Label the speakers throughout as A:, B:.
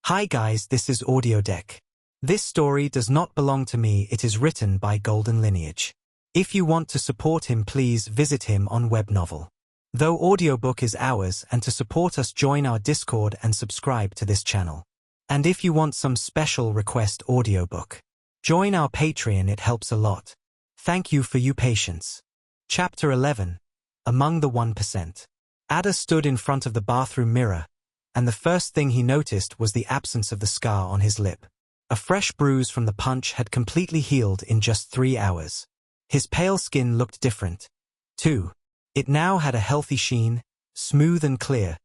A: Hi guys, this is Audiodeck. This story does not belong to me, it is written by Goldenlineage. If you want to support him, please visit him on Webnovel. Though Audiobook is ours, and to support us, join our Discord and subscribe to this channel. And if you want some special request Audiobook, join our Patreon, it helps a lot. Thank you for your patience. Chapter 11. Among the 1%. Adyr stood in front of the bathroom mirror, and the first thing he noticed was the absence of the scar on his lip. A fresh bruise from the punch had completely healed in just 3 hours. His pale skin looked different, too. It now had a healthy sheen, smooth and clear,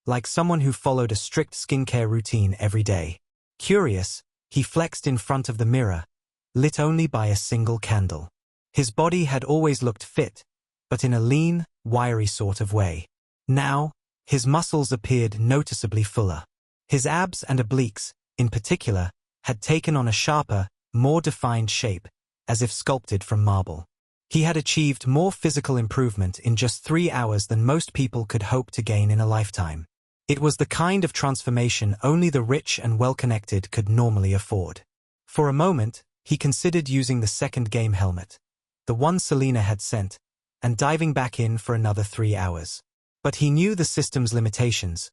A: like someone who followed a strict skincare routine every day. Curious, he flexed in front of the mirror, lit only by a single candle. His body had always looked fit, but in a lean, wiry sort of way. Now, his muscles appeared noticeably fuller. His abs and obliques, in particular, had taken on a sharper, more defined shape, as if sculpted from marble. He had achieved more physical improvement in just 3 hours than most people could hope to gain in a lifetime. It was the kind of transformation only the rich and well-connected could normally afford. For a moment, he considered using the second game helmet, the one Selena had sent, and diving back in for another 3 hours. But he knew the system's limitations.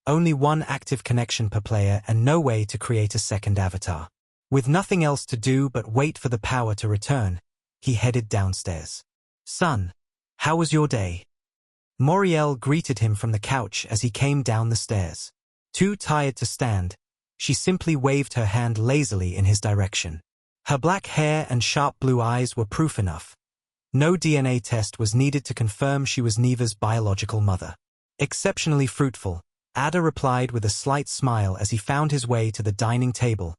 A: Only one active connection per player and no way to create a second avatar. With nothing else to do but wait for the power to return, he headed downstairs. "Son, how was your day?" Moriel greeted him from the couch as he came down the stairs. Too tired to stand, she simply waved her hand lazily in his direction. Her black hair and sharp blue eyes were proof enough. No DNA test was needed to confirm she was Neva's biological mother. Exceptionally fruitful, Adyr replied with a slight smile as he found his way to the dining table,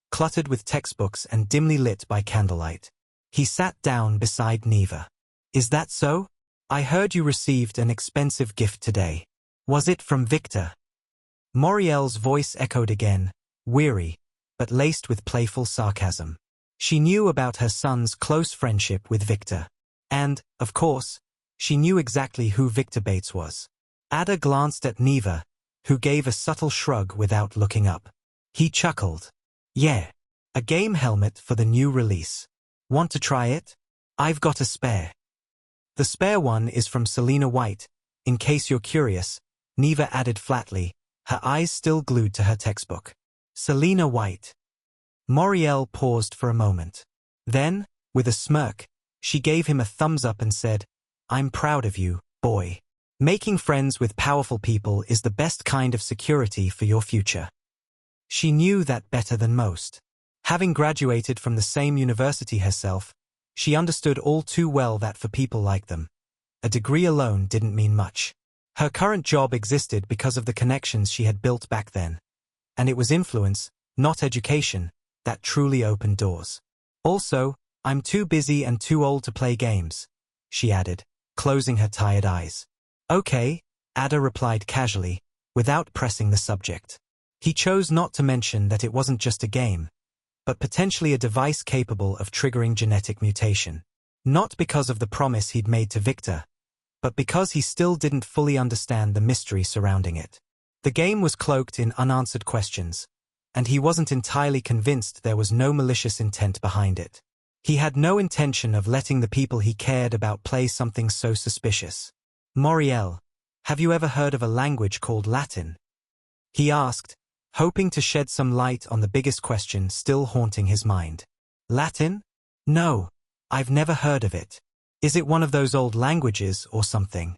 A: cluttered with textbooks and dimly lit by candlelight. He sat down beside Neva. "Is that so? I heard you received an expensive gift today. Was it from Victor?" Moriel's voice echoed again, weary, but laced with playful sarcasm. She knew about her son's close friendship with Victor. And, of course, she knew exactly who Victor Bates was. Adyr glanced at Neva, who gave a subtle shrug without looking up. He chuckled. "Yeah, a game helmet for the new release. Want to try it? I've got a spare." "The spare one is from Selena White, in case you're curious," Neva added flatly, her eyes still glued to her textbook. Selena White. Moriel paused for a moment. Then, with a smirk, she gave him a thumbs up and said, "I'm proud of you, boy. Making friends with powerful people is the best kind of security for your future." She knew that better than most. Having graduated from the same university herself, she understood all too well that for people like them, a degree alone didn't mean much. Her current job existed because of the connections she had built back then. And it was influence, not education, that truly opened doors. "Also, I'm too busy and too old to play games," she added, closing her tired eyes. "Okay," Adyr replied casually, without pressing the subject. He chose not to mention that it wasn't just a game, but potentially a device capable of triggering genetic mutation. Not because of the promise he'd made to Victor, but because he still didn't fully understand the mystery surrounding it. The game was cloaked in unanswered questions, and he wasn't entirely convinced there was no malicious intent behind it. He had no intention of letting the people he cared about play something so suspicious. "Moriel, have you ever heard of a language called Latin?" he asked, hoping to shed some light on the biggest question still haunting his mind. "Latin? No, I've never heard of it. Is it one of those old languages or something?"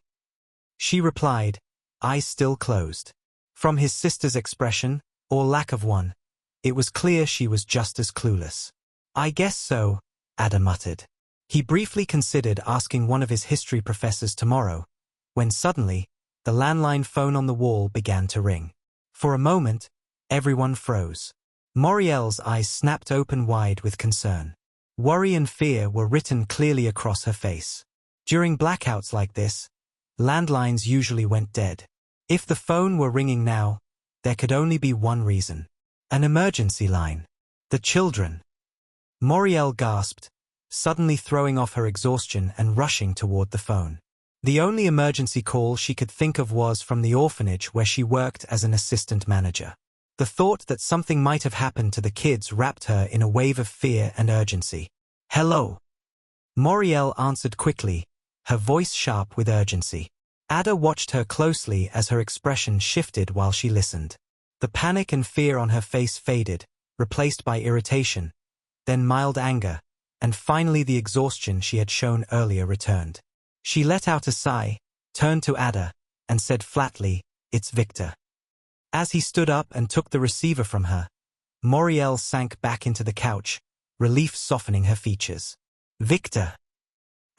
A: She replied, eyes still closed. From his sister's expression, or lack of one, it was clear she was just as clueless. "I guess so," Adyr muttered. He briefly considered asking one of his history professors tomorrow, when suddenly, the landline phone on the wall began to ring. For a moment, everyone froze. Moriel's eyes snapped open wide with concern. Worry and fear were written clearly across her face. During blackouts like this, landlines usually went dead. If the phone were ringing now, there could only be one reason. An emergency line. The children. Moriel gasped, suddenly throwing off her exhaustion and rushing toward the phone. The only emergency call she could think of was from the orphanage where she worked as an assistant manager. The thought that something might have happened to the kids wrapped her in a wave of fear and urgency. "Hello." Moriel answered quickly, her voice sharp with urgency. Adyr watched her closely as her expression shifted while she listened. The panic and fear on her face faded, replaced by irritation, then mild anger, and finally the exhaustion she had shown earlier returned. She let out a sigh, turned to Adyr, and said flatly, "It's Victor." As he stood up and took the receiver from her, Moriel sank back into the couch, relief softening her features. "Victor?"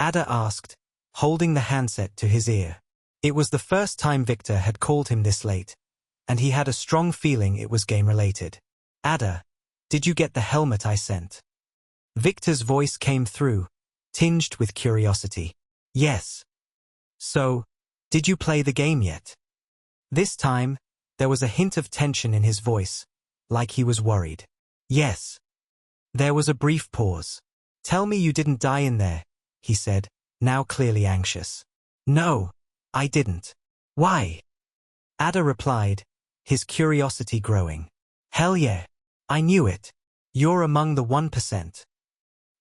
A: Adyr asked, holding the handset to his ear. It was the first time Victor had called him this late, and he had a strong feeling it was game-related. "Adyr, did you get the helmet I sent?" Victor's voice came through, tinged with curiosity. "Yes." "So, did you play the game yet?" This time, there was a hint of tension in his voice, like he was worried. "Yes." There was a brief pause. "Tell me you didn't die in there," he said, now clearly anxious. "No, I didn't." "Why?" Adyr replied, his curiosity growing. "Hell yeah. I knew it. You're among the 1%.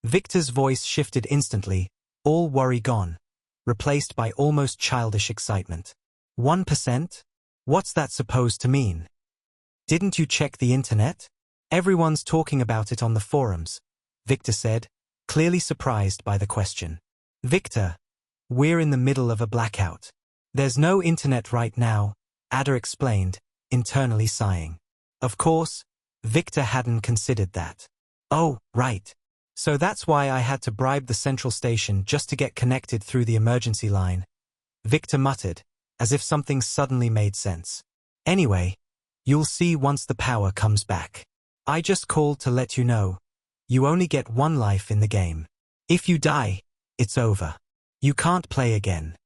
A: Victor's voice shifted instantly, all worry gone, replaced by almost childish excitement. 1%? What's that supposed to mean? Didn't you check the internet? Everyone's talking about it on the forums, Victor said, clearly surprised by the question. "Victor, we're in the middle of a blackout. There's no internet right now," Adyr explained, internally sighing. Of course, Victor hadn't considered that. "Oh, right. So that's why I had to bribe the central station just to get connected through the emergency line," Victor muttered, as if something suddenly made sense. "Anyway, you'll see once the power comes back. I just called to let you know. You only get one life in the game. If you die, it's over. You can't play again."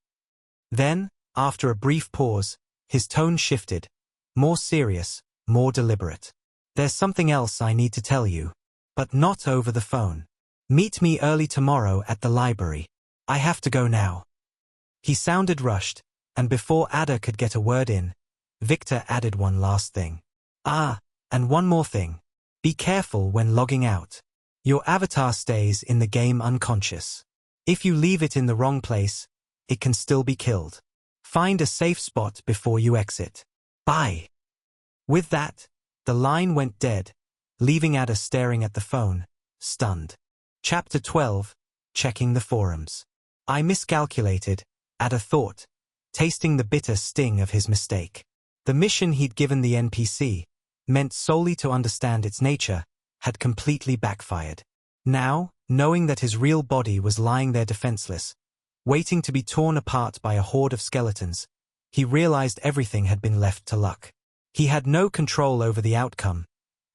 A: Then, after a brief pause, his tone shifted, more serious, more deliberate. "There's something else I need to tell you. But not over the phone. Meet me early tomorrow at the library. I have to go now." He sounded rushed, and before Adyr could get a word in, Victor added one last thing. And one more thing. Be careful when logging out. Your avatar stays in the game unconscious. If you leave it in the wrong place, it can still be killed. Find a safe spot before you exit. Bye. With that, the line went dead, leaving Adyr staring at the phone, stunned. Chapter 12, Checking the Forums. I miscalculated, Adyr thought, tasting the bitter sting of his mistake. The mission he'd given the NPC, meant solely to understand its nature, had completely backfired. Now, knowing that his real body was lying there defenseless, waiting to be torn apart by a horde of skeletons, he realized everything had been left to luck. He had no control over the outcome,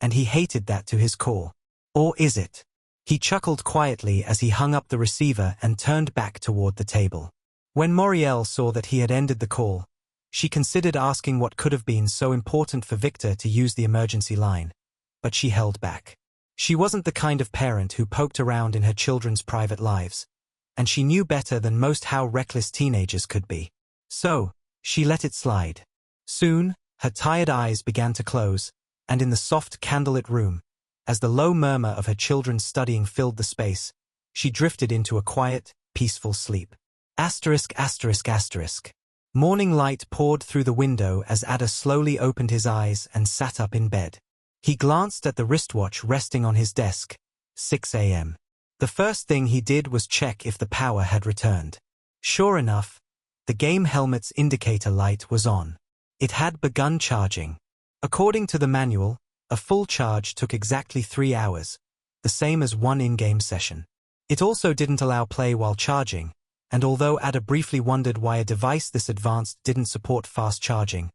A: and he hated that to his core. Or is it? He chuckled quietly as he hung up the receiver and turned back toward the table. When Moriel saw that he had ended the call, she considered asking what could have been so important for Victor to use the emergency line, but she held back. She wasn't the kind of parent who poked around in her children's private lives, and she knew better than most how reckless teenagers could be. So, she let it slide. Soon, her tired eyes began to close, and in the soft candlelit room, as the low murmur of her children's studying filled the space, she drifted into a quiet, peaceful sleep. *****. Morning light poured through the window as Adyr slowly opened his eyes and sat up in bed. He glanced at the wristwatch resting on his desk, 6 a.m. The first thing he did was check if the power had returned. Sure enough, the game helmet's indicator light was on. It had begun charging. According to the manual, a full charge took exactly 3 hours, the same as one in-game session. It also didn't allow play while charging, and although Adyr briefly wondered why a device this advanced didn't support fast charging,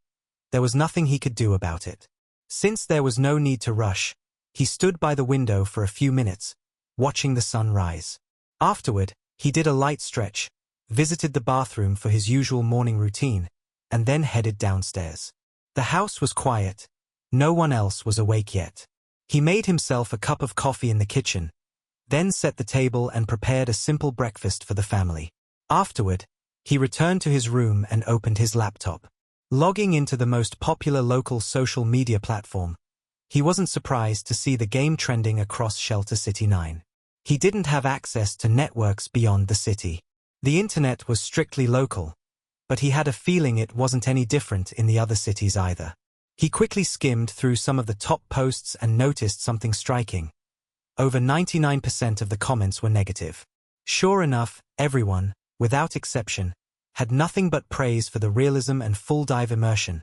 A: there was nothing he could do about it. Since there was no need to rush, he stood by the window for a few minutes, watching the sun rise. Afterward, he did a light stretch, visited the bathroom for his usual morning routine, and then headed downstairs. The house was quiet. No one else was awake yet. He made himself a cup of coffee in the kitchen, then set the table and prepared a simple breakfast for the family. Afterward, he returned to his room and opened his laptop. Logging into the most popular local social media platform, he wasn't surprised to see the game trending across Shelter City 9. He didn't have access to networks beyond the city. The internet was strictly local, but he had a feeling it wasn't any different in the other cities either. He quickly skimmed through some of the top posts and noticed something striking. Over 99% of the comments were negative. Sure enough, everyone, without exception, had nothing but praise for the realism and full-dive immersion,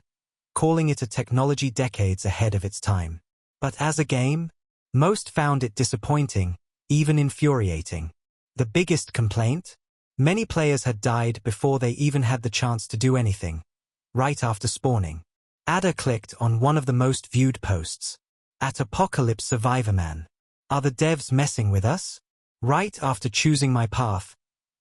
A: calling it a technology decades ahead of its time. But as a game, most found it disappointing, even infuriating. The biggest complaint? Many players had died before they even had the chance to do anything, right after spawning. Adyr clicked on one of the most viewed posts. At Apocalypse Survivor Man. Are the devs messing with us? Right after choosing my path,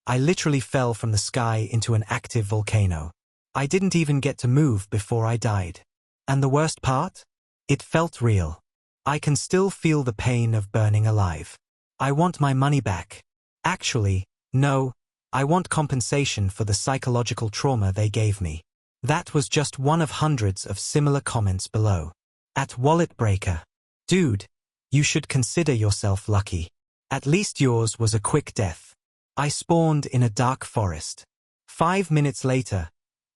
A: I literally fell from the sky into an active volcano. I didn't even get to move before I died. And the worst part? It felt real. I can still feel the pain of burning alive. I want my money back. Actually, no, I want compensation for the psychological trauma they gave me. That was just one of hundreds of similar comments below. At Wallet Breaker. Dude, you should consider yourself lucky. At least yours was a quick death. I spawned in a dark forest. 5 minutes later,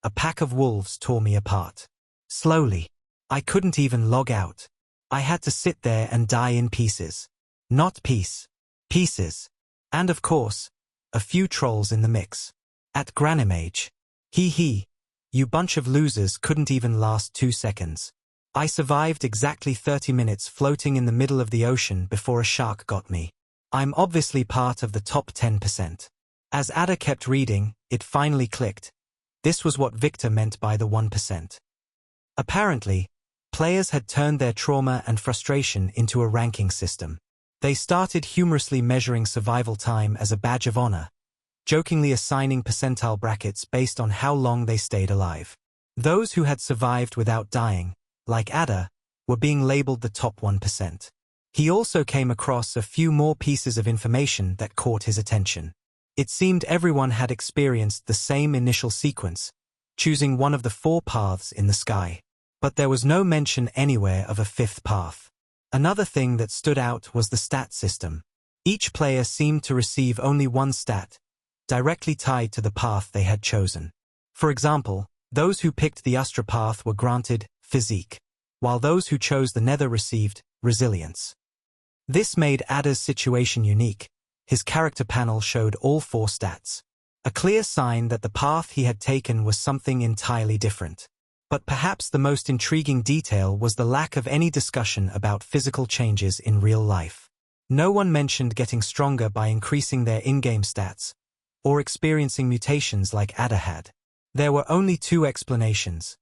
A: a pack of wolves tore me apart. Slowly. I couldn't even log out. I had to sit there and die in pieces. Not peace. Pieces. And of course, a few trolls in the mix. At VRMMORPG. Hee, you bunch of losers couldn't even last 2 seconds. I survived exactly 30 minutes floating in the middle of the ocean before a shark got me. I'm obviously part of the top 10%. As Adyr kept reading, it finally clicked. This was what Victor meant by the 1%. Apparently, players had turned their trauma and frustration into a ranking system. They started humorously measuring survival time as a badge of honor, jokingly assigning percentile brackets based on how long they stayed alive. Those who had survived without dying, like Adyr, were being labeled the top 1%. He also came across a few more pieces of information that caught his attention. It seemed everyone had experienced the same initial sequence, choosing one of the 4 paths in the sky. But there was no mention anywhere of a 5th path. Another thing that stood out was the stat system. Each player seemed to receive only one stat, directly tied to the path they had chosen. For example, those who picked the Astra path were granted physique, while those who chose the Nether received resilience. This made Adyr's situation unique. His character panel showed all 4 stats. A clear sign that the path he had taken was something entirely different. But perhaps the most intriguing detail was the lack of any discussion about physical changes in real life. No one mentioned getting stronger by increasing their in-game stats, or experiencing mutations like Adyr had. There were only 2 explanations.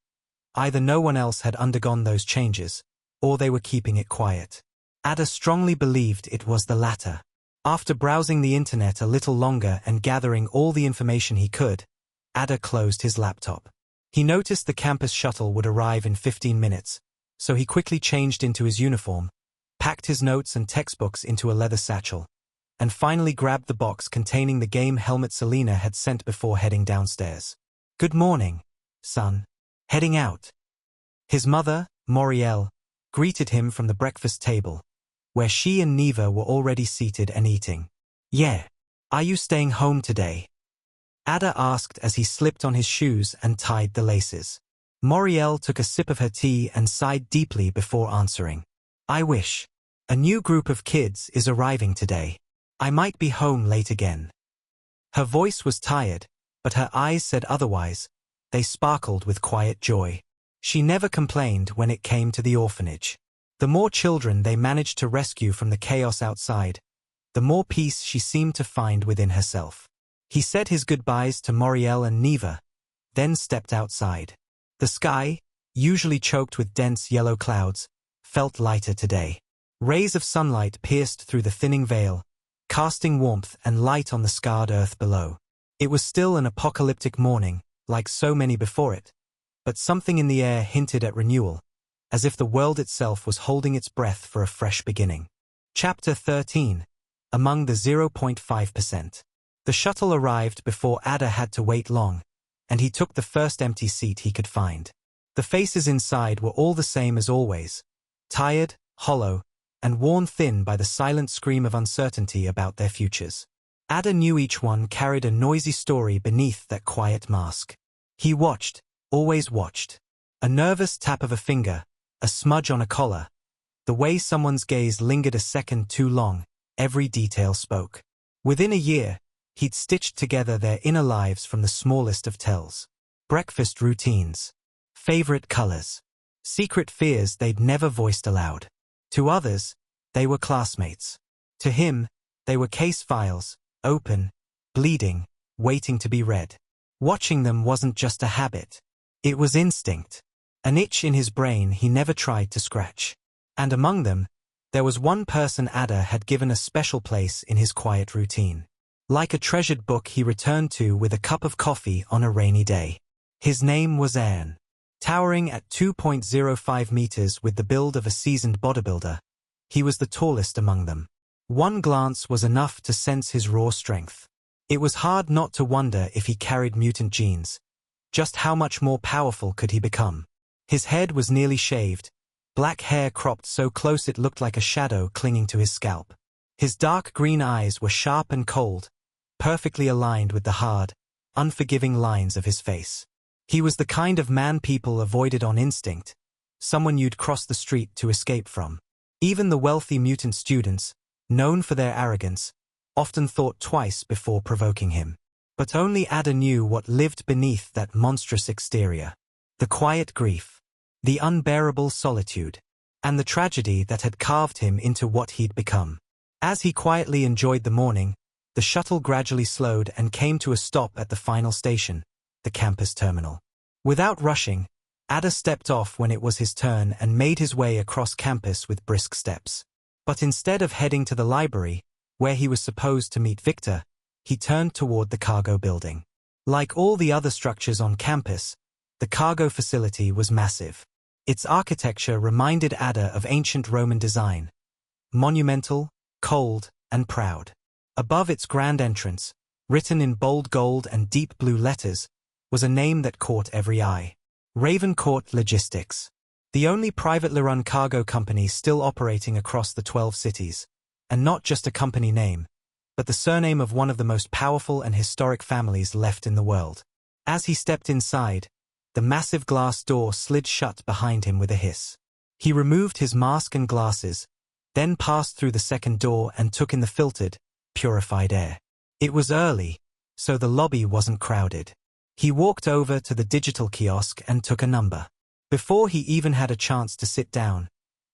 A: Either no one else had undergone those changes, or they were keeping it quiet. Adyr strongly believed it was the latter. After browsing the internet a little longer and gathering all the information he could, Adyr closed his laptop. He noticed the campus shuttle would arrive in 15 minutes, so he quickly changed into his uniform, packed his notes and textbooks into a leather satchel, and finally grabbed the box containing the game helmet Selena had sent before heading downstairs. "Good morning, son. Heading out." His mother, Moriel, greeted him from the breakfast table, where she and Neva were already seated and eating. "Yeah. Are you staying home today?" Adyr asked as he slipped on his shoes and tied the laces. Moriel took a sip of her tea and sighed deeply before answering. "I wish. A new group of kids is arriving today. I might be home late again." Her voice was tired, but her eyes said otherwise. They sparkled with quiet joy. She never complained when it came to the orphanage. The more children they managed to rescue from the chaos outside, the more peace she seemed to find within herself. He said his goodbyes to Moriel and Neva, then stepped outside. The sky, usually choked with dense yellow clouds, felt lighter today. Rays of sunlight pierced through the thinning veil, casting warmth and light on the scarred earth below. It was still an apocalyptic morning, like so many before it, but something in the air hinted at renewal, as if the world itself was holding its breath for a fresh beginning. Chapter 13. Among the 0.5%. The shuttle arrived before Adyr had to wait long, and he took the first empty seat he could find. The faces inside were all the same as always, tired, hollow, and worn thin by the silent scream of uncertainty about their futures. Adyr knew each one carried a noisy story beneath that quiet mask. He watched, always watched. A nervous tap of a finger, a smudge on a collar, the way someone's gaze lingered a second too long, every detail spoke. Within a year, he'd stitched together their inner lives from the smallest of tells. Breakfast routines, favorite colors, secret fears they'd never voiced aloud. To others, they were classmates. To him, they were case files, open, bleeding, waiting to be read. Watching them wasn't just a habit. It was instinct. An itch in his brain he never tried to scratch. And among them, there was one person Adyr had given a special place in his quiet routine. Like a treasured book he returned to with a cup of coffee on a rainy day. His name was Adyr. Towering at 2.05 meters with the build of a seasoned bodybuilder, he was the tallest among them. One glance was enough to sense his raw strength. It was hard not to wonder if he carried mutant genes. Just how much more powerful could he become? His head was nearly shaved, black hair cropped so close it looked like a shadow clinging to his scalp. His dark green eyes were sharp and cold, perfectly aligned with the hard, unforgiving lines of his face. He was the kind of man people avoided on instinct, someone you'd cross the street to escape from. Even the wealthy mutant students, known for their arrogance, often thought twice before provoking him. But only Adyr knew what lived beneath that monstrous exterior. The quiet grief, the unbearable solitude, and the tragedy that had carved him into what he'd become. As he quietly enjoyed the morning, the shuttle gradually slowed and came to a stop at the final station, the campus terminal. Without rushing, Adyr stepped off when it was his turn and made his way across campus with brisk steps. But instead of heading to the library, where he was supposed to meet Victor, he turned toward the cargo building. Like all the other structures on campus, the cargo facility was massive. Its architecture reminded Adyr of ancient Roman design. Monumental, cold, and proud. Above its grand entrance, written in bold gold and deep blue letters, was a name that caught every eye. Ravencourt Logistics. The only privately run cargo company still operating across the 12 cities. And not just a company name, but the surname of one of the most powerful and historic families left in the world. As he stepped inside, the massive glass door slid shut behind him with a hiss. He removed his mask and glasses, then passed through the second door and took in the filtered, purified air. It was early, so the lobby wasn't crowded. He walked over to the digital kiosk and took a number. Before he even had a chance to sit down,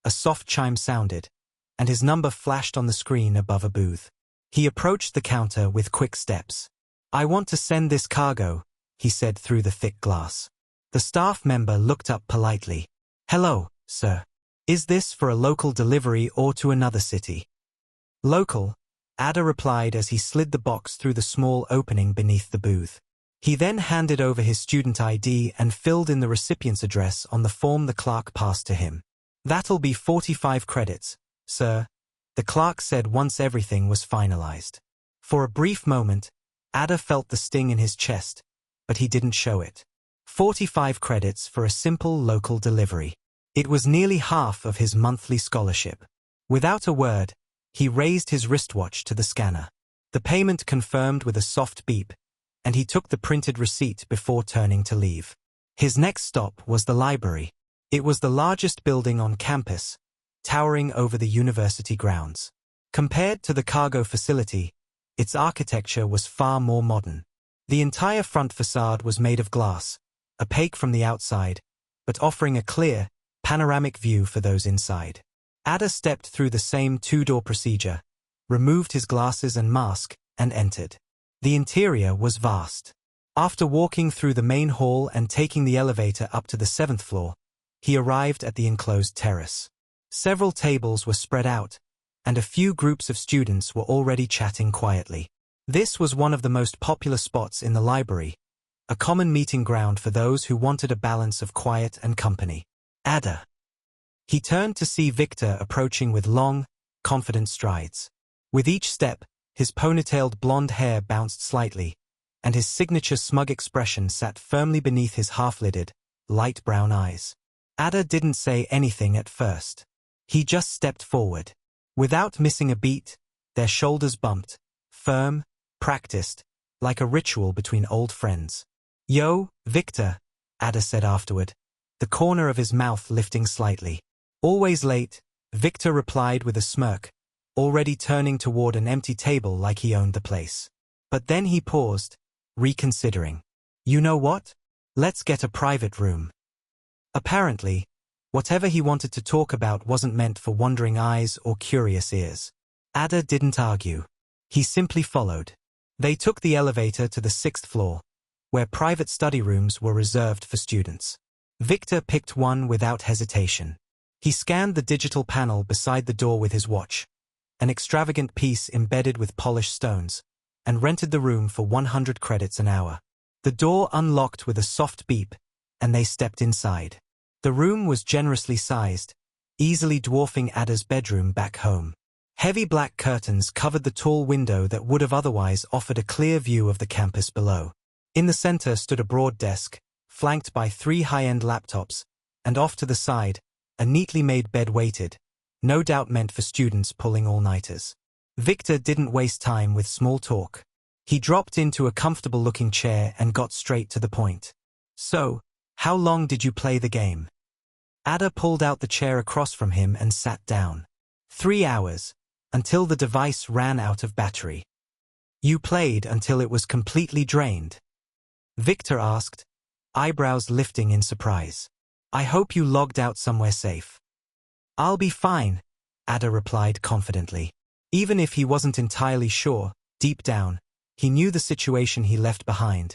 A: a soft chime sounded, and his number flashed on the screen above a booth. He approached the counter with quick steps. "I want to send this cargo," he said through the thick glass. The staff member looked up politely. "Hello, sir. Is this for a local delivery or to another city?" "Local," Adyr replied as he slid the box through the small opening beneath the booth. He then handed over his student ID and filled in the recipient's address on the form the clerk passed to him. "That'll be 45 credits, sir," the clerk said once everything was finalized. For a brief moment, Adyr felt the sting in his chest, but he didn't show it. 45 credits for a simple local delivery. It was nearly half of his monthly scholarship. Without a word, he raised his wristwatch to the scanner. The payment confirmed with a soft beep, and he took the printed receipt before turning to leave. His next stop was the library. It was the largest building on campus, towering over the university grounds. Compared to the cargo facility, its architecture was far more modern. The entire front facade was made of glass, opaque from the outside, but offering a clear, panoramic view for those inside. Adyr stepped through the same two-door procedure, removed his glasses and mask, and entered. The interior was vast. After walking through the main hall and taking the elevator up to the 7th floor, he arrived at the enclosed terrace. Several tables were spread out, and a few groups of students were already chatting quietly. This was one of the most popular spots in the library, a common meeting ground for those who wanted a balance of quiet and company. Adyr. He turned to see Victor approaching with long, confident strides. With each step, his ponytailed blonde hair bounced slightly, and his signature smug expression sat firmly beneath his half-lidded, light brown eyes. Adyr didn't say anything at first. He just stepped forward. Without missing a beat, their shoulders bumped, firm, practiced, like a ritual between old friends. "Yo, Victor," Adyr said afterward, the corner of his mouth lifting slightly. "Always late," Victor replied with a smirk, already turning toward an empty table like he owned the place. But then he paused, reconsidering. "You know what? Let's get a private room." Apparently, whatever he wanted to talk about wasn't meant for wondering eyes or curious ears. Adyr didn't argue. He simply followed. They took the elevator to the 6th floor, where private study rooms were reserved for students. Victor picked one without hesitation. He scanned the digital panel beside the door with his watch, an extravagant piece embedded with polished stones, and rented the room for 100 credits an hour. The door unlocked with a soft beep, and they stepped inside. The room was generously sized, easily dwarfing Adyr's bedroom back home. Heavy black curtains covered the tall window that would have otherwise offered a clear view of the campus below. In the center stood a broad desk, flanked by 3 high-end laptops, and off to the side, a neatly made bed waited, no doubt meant for students pulling all-nighters. Victor didn't waste time with small talk. He dropped into a comfortable-looking chair and got straight to the point. "So, how long did you play the game?" Adyr pulled out the chair across from him and sat down. 3 hours, until the device ran out of battery. "You played until it was completely drained?" Victor asked, eyebrows lifting in surprise. "I hope you logged out somewhere safe." "I'll be fine," Adyr replied confidently. Even if he wasn't entirely sure, deep down, he knew the situation he left behind,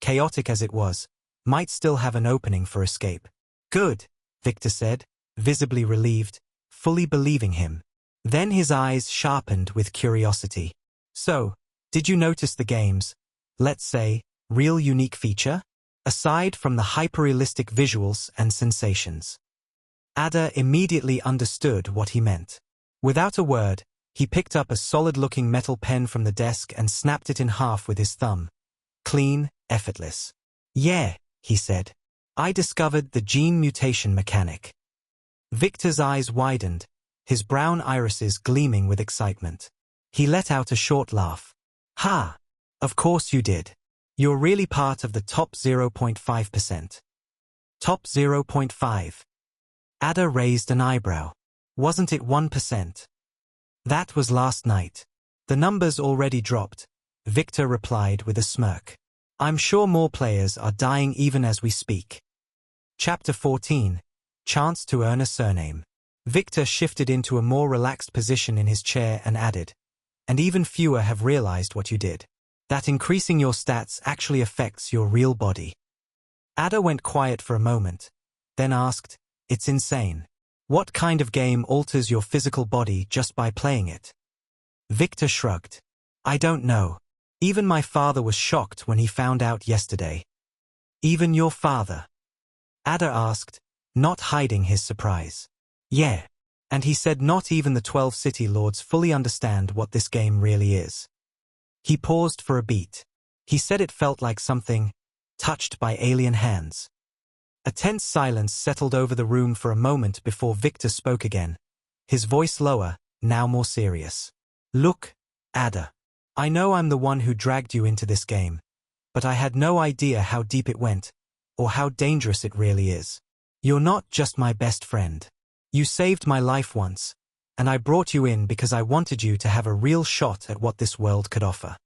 A: chaotic as it was, might still have an opening for escape. "Good," Victor said, visibly relieved, fully believing him. Then his eyes sharpened with curiosity. "So, did you notice the game's, let's say, real unique feature? Aside from the hyperrealistic visuals and sensations." Adyr immediately understood what he meant. Without a word, he picked up a solid-looking metal pen from the desk and snapped it in half with his thumb. Clean, effortless. "Yeah," he said. "I discovered the gene mutation mechanic." Victor's eyes widened, his brown irises gleaming with excitement. He let out a short laugh. "Ha! Of course you did. You're really part of the top 0.5%. Top 0.5. Adyr raised an eyebrow. "Wasn't it 1%? "That was last night. The numbers already dropped," Victor replied with a smirk. "I'm sure more players are dying even as we speak." Chapter 14. Chance to earn a surname. Victor shifted into a more relaxed position in his chair and added, "And even fewer have realized what you did. That increasing your stats actually affects your real body." Adyr went quiet for a moment, then asked, "It's insane. What kind of game alters your physical body just by playing it?" Victor shrugged. "I don't know. Even my father was shocked when he found out yesterday." "Even your father?" Adyr asked, not hiding his surprise. "Yeah. And he said not even the 12 city lords fully understand what this game really is." He paused for a beat. He said it felt like something touched by alien hands. A tense silence settled over the room for a moment before Victor spoke again, his voice lower, now more serious. "Look, Adyr. I know I'm the one who dragged you into this game, but I had no idea how deep it went, or how dangerous it really is. You're not just my best friend. You saved my life once, and I brought you in because I wanted you to have a real shot at what this world could offer."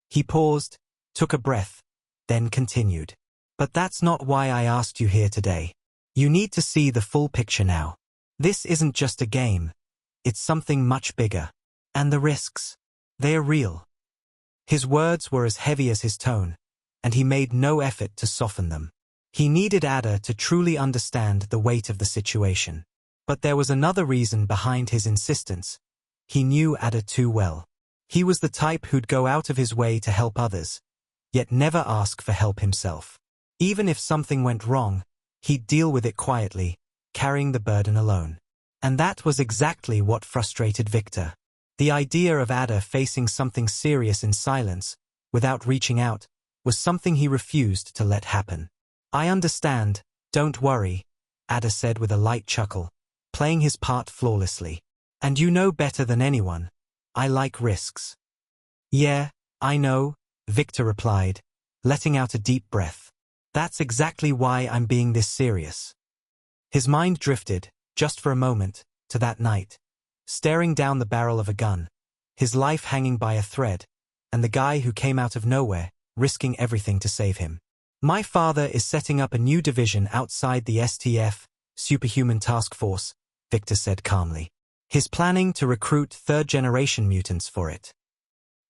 A: He paused, took a breath, then continued. "But that's not why I asked you here today. You need to see the full picture now. This isn't just a game. It's something much bigger. And the risks, they're real." His words were as heavy as his tone, and he made no effort to soften them. He needed Adyr to truly understand the weight of the situation. But there was another reason behind his insistence. He knew Adyr too well. He was the type who'd go out of his way to help others, yet never ask for help himself. Even if something went wrong, he'd deal with it quietly, carrying the burden alone. And that was exactly what frustrated Victor. The idea of Adyr facing something serious in silence, without reaching out, was something he refused to let happen. "I understand," Don't worry, Adyr said with a light chuckle, playing his part flawlessly. And you know better than anyone. I like risks. Yeah, I know, Victor replied, letting out a deep breath. That's exactly why I'm being this serious. His mind drifted, just for a moment, to that night, staring down the barrel of a gun, his life hanging by a thread, and the guy who came out of nowhere, risking everything to save him. My father is setting up a new division outside the STF, Superhuman Task Force, Victor said calmly. He's planning to recruit third-generation mutants for it.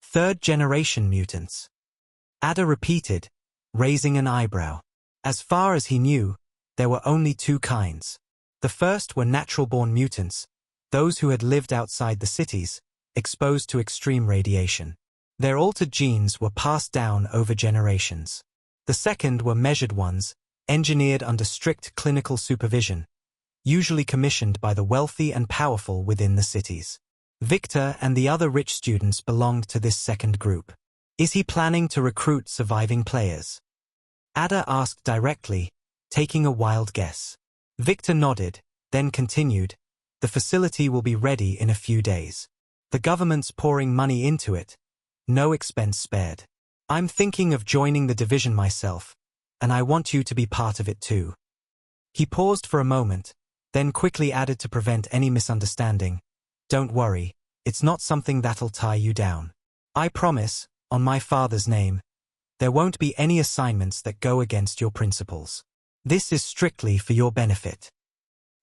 A: Third-generation mutants? Adyr repeated, raising an eyebrow. As far as he knew, there were only two kinds. The first were natural-born mutants, those who had lived outside the cities, exposed to extreme radiation. Their altered genes were passed down over generations. The second were measured ones, engineered under strict clinical supervision, usually commissioned by the wealthy and powerful within the cities. Victor and the other rich students belonged to this second group. Is he planning to recruit surviving players? Adyr asked directly, taking a wild guess. Victor nodded, then continued, the facility will be ready in a few days. The government's pouring money into it, no expense spared. I'm thinking of joining the division myself, and I want you to be part of it too. He paused for a moment, then quickly added to prevent any misunderstanding, don't worry, it's not something that'll tie you down. I promise, on my father's name, there won't be any assignments that go against your principles. This is strictly for your benefit.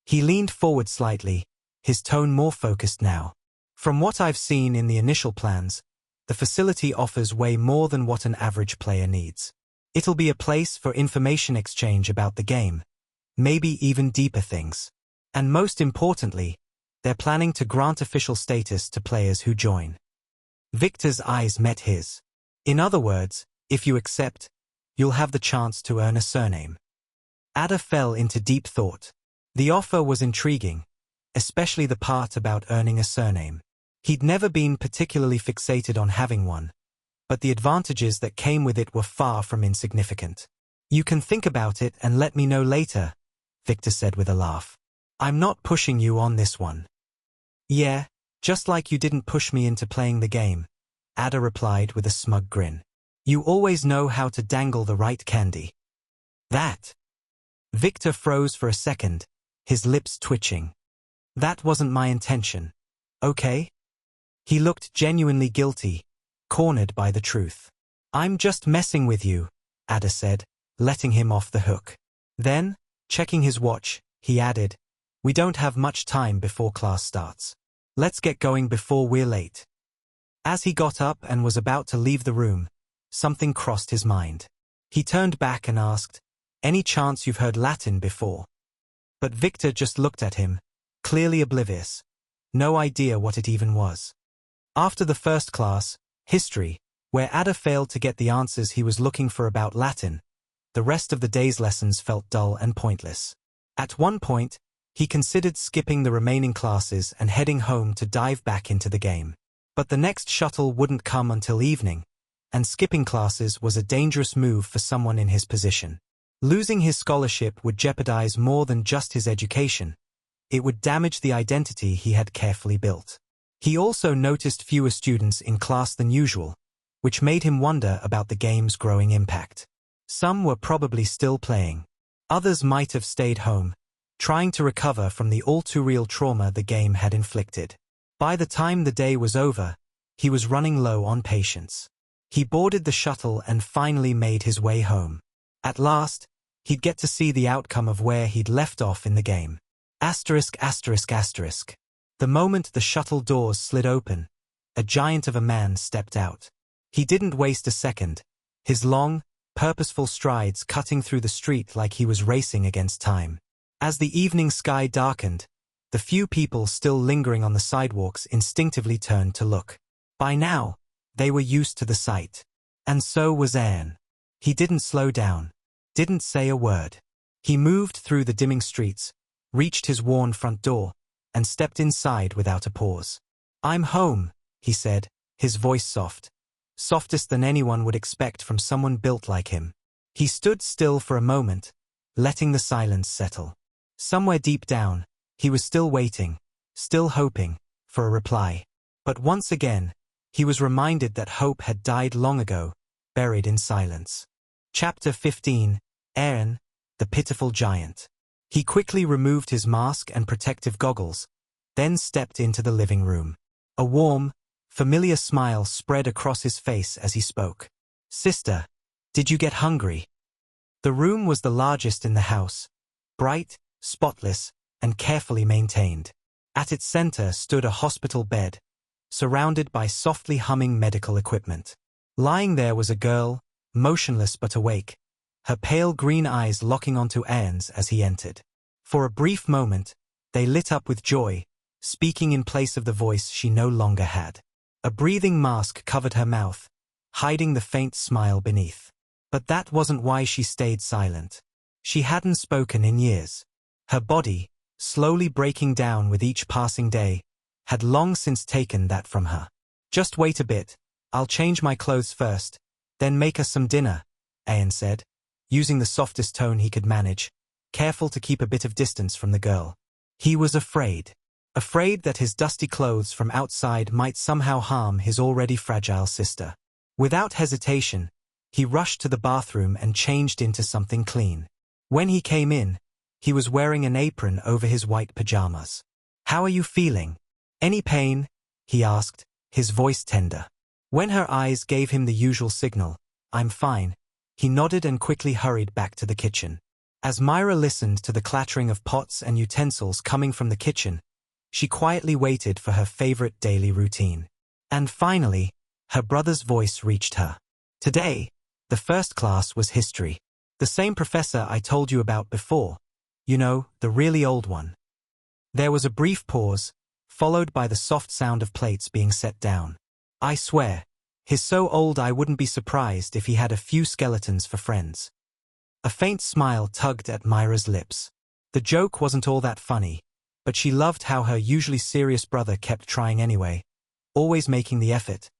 A: He leaned forward slightly, his tone more focused now. From what I've seen in the initial plans, the facility offers way more than what an average player needs. It'll be a place for information exchange about the game, maybe even deeper things. And most importantly, they're planning to grant official status to players who join. Victor's eyes met his. In other words, if you accept, you'll have the chance to earn a surname. Adyr fell into deep thought. The offer was intriguing, especially the part about earning a surname. He'd never been particularly fixated on having one, but the advantages that came with it were far from insignificant. You can think about it and let me know later, Victor said with a laugh. I'm not pushing you on this one. Yeah, just like you didn't push me into playing the game, Adyr replied with a smug grin. You always know how to dangle the right candy. That. Victor froze for a second, his lips twitching. That wasn't my intention. Okay? He looked genuinely guilty, cornered by the truth. I'm just messing with you, Adyr said, letting him off the hook. Then, checking his watch, he added, we don't have much time before class starts. Let's get going before we're late. As he got up and was about to leave the room, something crossed his mind. He turned back and asked, any chance you've heard Latin before? But Victor just looked at him, clearly oblivious. No idea what it even was. After the first class, history, where Adyr failed to get the answers he was looking for about Latin, the rest of the day's lessons felt dull and pointless. At one point, he considered skipping the remaining classes and heading home to dive back into the game. But the next shuttle wouldn't come until evening, and skipping classes was a dangerous move for someone in his position. Losing his scholarship would jeopardize more than just his education. It would damage the identity he had carefully built. He also noticed fewer students in class than usual, which made him wonder about the game's growing impact. Some were probably still playing. Others might have stayed home, trying to recover from the all-too-real trauma the game had inflicted. By the time the day was over, he was running low on patience. He boarded the shuttle and finally made his way home. At last, he'd get to see the outcome of where he'd left off in the game. *****. The moment the shuttle doors slid open, a giant of a man stepped out. He didn't waste a second, his long, purposeful strides cutting through the street like he was racing against time. As the evening sky darkened, the few people still lingering on the sidewalks instinctively turned to look. By now, they were used to the sight. And so was Adyr. He didn't slow down, didn't say a word. He moved through the dimming streets, reached his worn front door, and stepped inside without a pause. I'm home, he said, his voice soft, softest than anyone would expect from someone built like him. He stood still for a moment, letting the silence settle. Somewhere deep down, he was still waiting, still hoping, for a reply. But once again, he was reminded that hope had died long ago, buried in silence. Chapter 15, Adyr, the pitiful giant. He quickly removed his mask and protective goggles, then stepped into the living room. A warm, familiar smile spread across his face as he spoke. "Sister, did you get hungry?" The room was the largest in the house, bright, spotless, and carefully maintained. At its center stood a hospital bed, surrounded by softly humming medical equipment. Lying there was a girl, motionless but awake, her pale green eyes locking onto Adyr's as he entered. For a brief moment, they lit up with joy, speaking in place of the voice she no longer had. A breathing mask covered her mouth, hiding the faint smile beneath. But that wasn't why she stayed silent. She hadn't spoken in years. Her body, slowly breaking down with each passing day, had long since taken that from her. "Just wait a bit, I'll change my clothes first, then make us some dinner," Adyr said, using the softest tone he could manage, careful to keep a bit of distance from the girl. He was afraid. Afraid that his dusty clothes from outside might somehow harm his already fragile sister. Without hesitation, he rushed to the bathroom and changed into something clean. When he came in, he was wearing an apron over his white pajamas. "How are you feeling? Any pain?" he asked, his voice tender. When her eyes gave him the usual signal, "I'm fine," he nodded and quickly hurried back to the kitchen. As Myra listened to the clattering of pots and utensils coming from the kitchen, she quietly waited for her favorite daily routine. And finally, her brother's voice reached her. "Today, the first class was history. The same professor I told you about before. You know, the really old one." There was a brief pause, followed by the soft sound of plates being set down. "I swear, he's so old I wouldn't be surprised if he had a few skeletons for friends." A faint smile tugged at Myra's lips. The joke wasn't all that funny, but she loved how her usually serious brother kept trying anyway, always making the effort,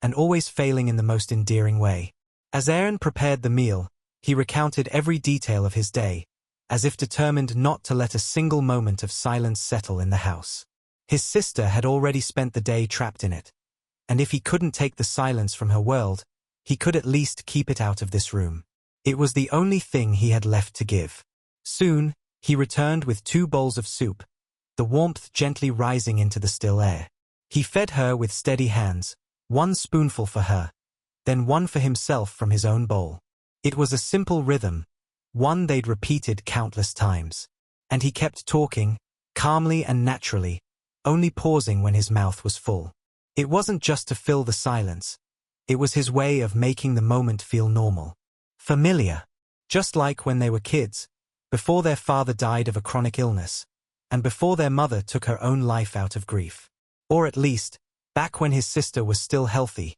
A: and always failing in the most endearing way. As Adyr prepared the meal, he recounted every detail of his day, as if determined not to let a single moment of silence settle in the house. His sister had already spent the day trapped in it, and if he couldn't take the silence from her world, he could at least keep it out of this room. It was the only thing he had left to give. Soon, he returned with 2 bowls of soup, the warmth gently rising into the still air. He fed her with steady hands, 1 spoonful for her, then 1 for himself from his own bowl. It was a simple rhythm, one they'd repeated countless times. And he kept talking, calmly and naturally, only pausing when his mouth was full. It wasn't just to fill the silence. It was his way of making the moment feel normal. Familiar. Just like when they were kids, before their father died of a chronic illness, and before their mother took her own life out of grief. Or at least, back when his sister was still healthy,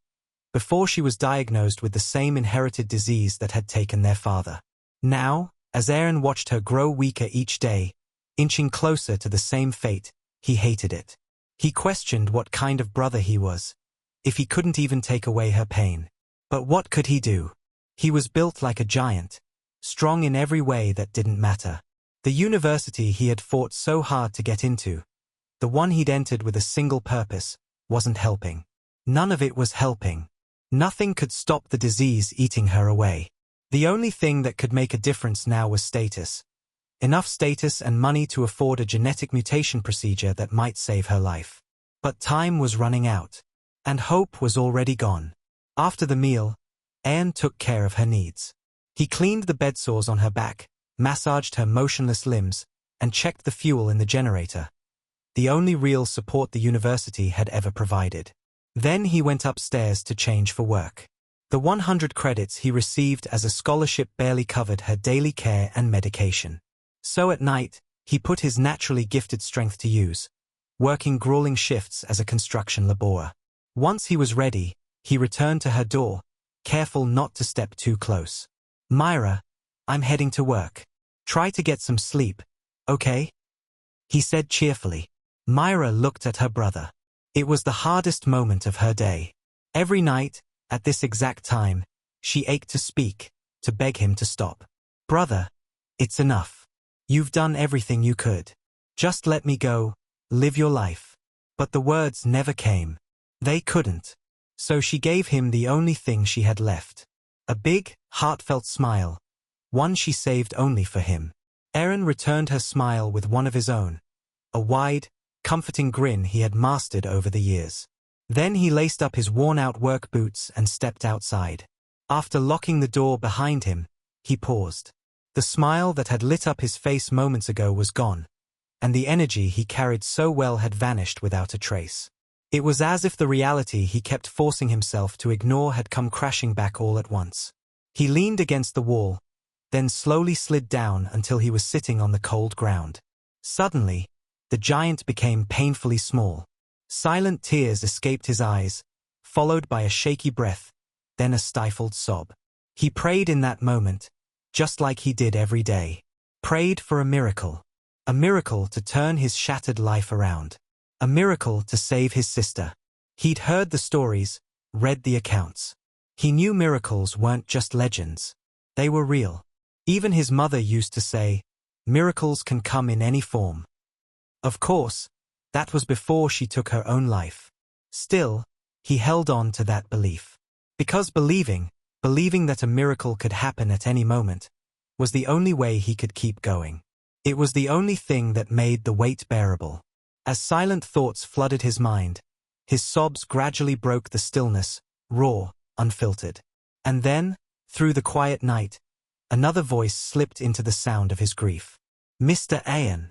A: before she was diagnosed with the same inherited disease that had taken their father. Now, as Adyr watched her grow weaker each day, inching closer to the same fate, he hated it. He questioned what kind of brother he was, if he couldn't even take away her pain. But what could he do? He was built like a giant, strong in every way that didn't matter. The university he had fought so hard to get into, the one he'd entered with a single purpose, wasn't helping. None of it was helping. Nothing could stop the disease eating her away. The only thing that could make a difference now was status. Enough status and money to afford a genetic mutation procedure that might save her life. But time was running out, and hope was already gone. After the meal, Adyr took care of her needs. He cleaned the bedsores on her back, massaged her motionless limbs, and checked the fuel in the generator, the only real support the university had ever provided. Then he went upstairs to change for work. The 100 credits he received as a scholarship barely covered her daily care and medication. So at night, he put his naturally gifted strength to use, working grueling shifts as a construction laborer. Once he was ready, he returned to her door, careful not to step too close. "Myra, I'm heading to work. Try to get some sleep, okay?" he said cheerfully. Myra looked at her brother. It was the hardest moment of her day. Every night, at this exact time, she ached to speak, to beg him to stop. "Brother, It's enough. You've done everything you could. Just let me go, live your life. But the words never came. They couldn't. So she gave him the only thing she had left. A big, heartfelt smile. One she saved only for him. Aaron returned her smile with one of his own. A wide, comforting grin he had mastered over the years. Then he laced up his worn-out work boots and stepped outside. After locking the door behind him, he paused. The smile that had lit up his face moments ago was gone, and the energy he carried so well had vanished without a trace. It was as if the reality he kept forcing himself to ignore had come crashing back all at once. He leaned against the wall, then slowly slid down until he was sitting on the cold ground. Suddenly, the giant became painfully small. Silent tears escaped his eyes, followed by a shaky breath, then a stifled sob. He prayed in that moment, just like he did every day. Prayed for a miracle. A miracle to turn his shattered life around. A miracle to save his sister. He'd heard the stories, read the accounts. He knew miracles weren't just legends. They were real. Even his mother used to say, miracles can come in any form. Of course, that was before she took her own life. Still, he held on to that belief. Because believing that a miracle could happen at any moment, was the only way he could keep going. It was the only thing that made the weight bearable. As silent thoughts flooded his mind, his sobs gradually broke the stillness, raw, unfiltered. And then, through the quiet night, another voice slipped into the sound of his grief. Mr. Ayan.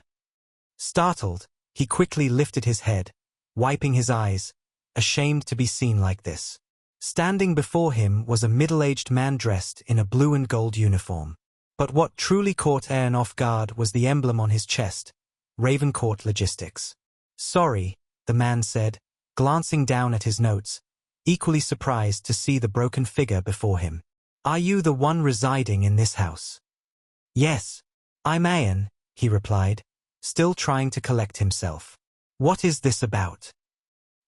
A: Startled, he quickly lifted his head, wiping his eyes, ashamed to be seen like this. Standing before him was a middle-aged man dressed in a blue and gold uniform. But what truly caught Ayan off guard was the emblem on his chest, Ravencourt Logistics. Sorry, the man said, glancing down at his notes, equally surprised to see the broken figure before him. Are you the one residing in this house? Yes, I'm Ayan, he replied, still trying to collect himself. What is this about?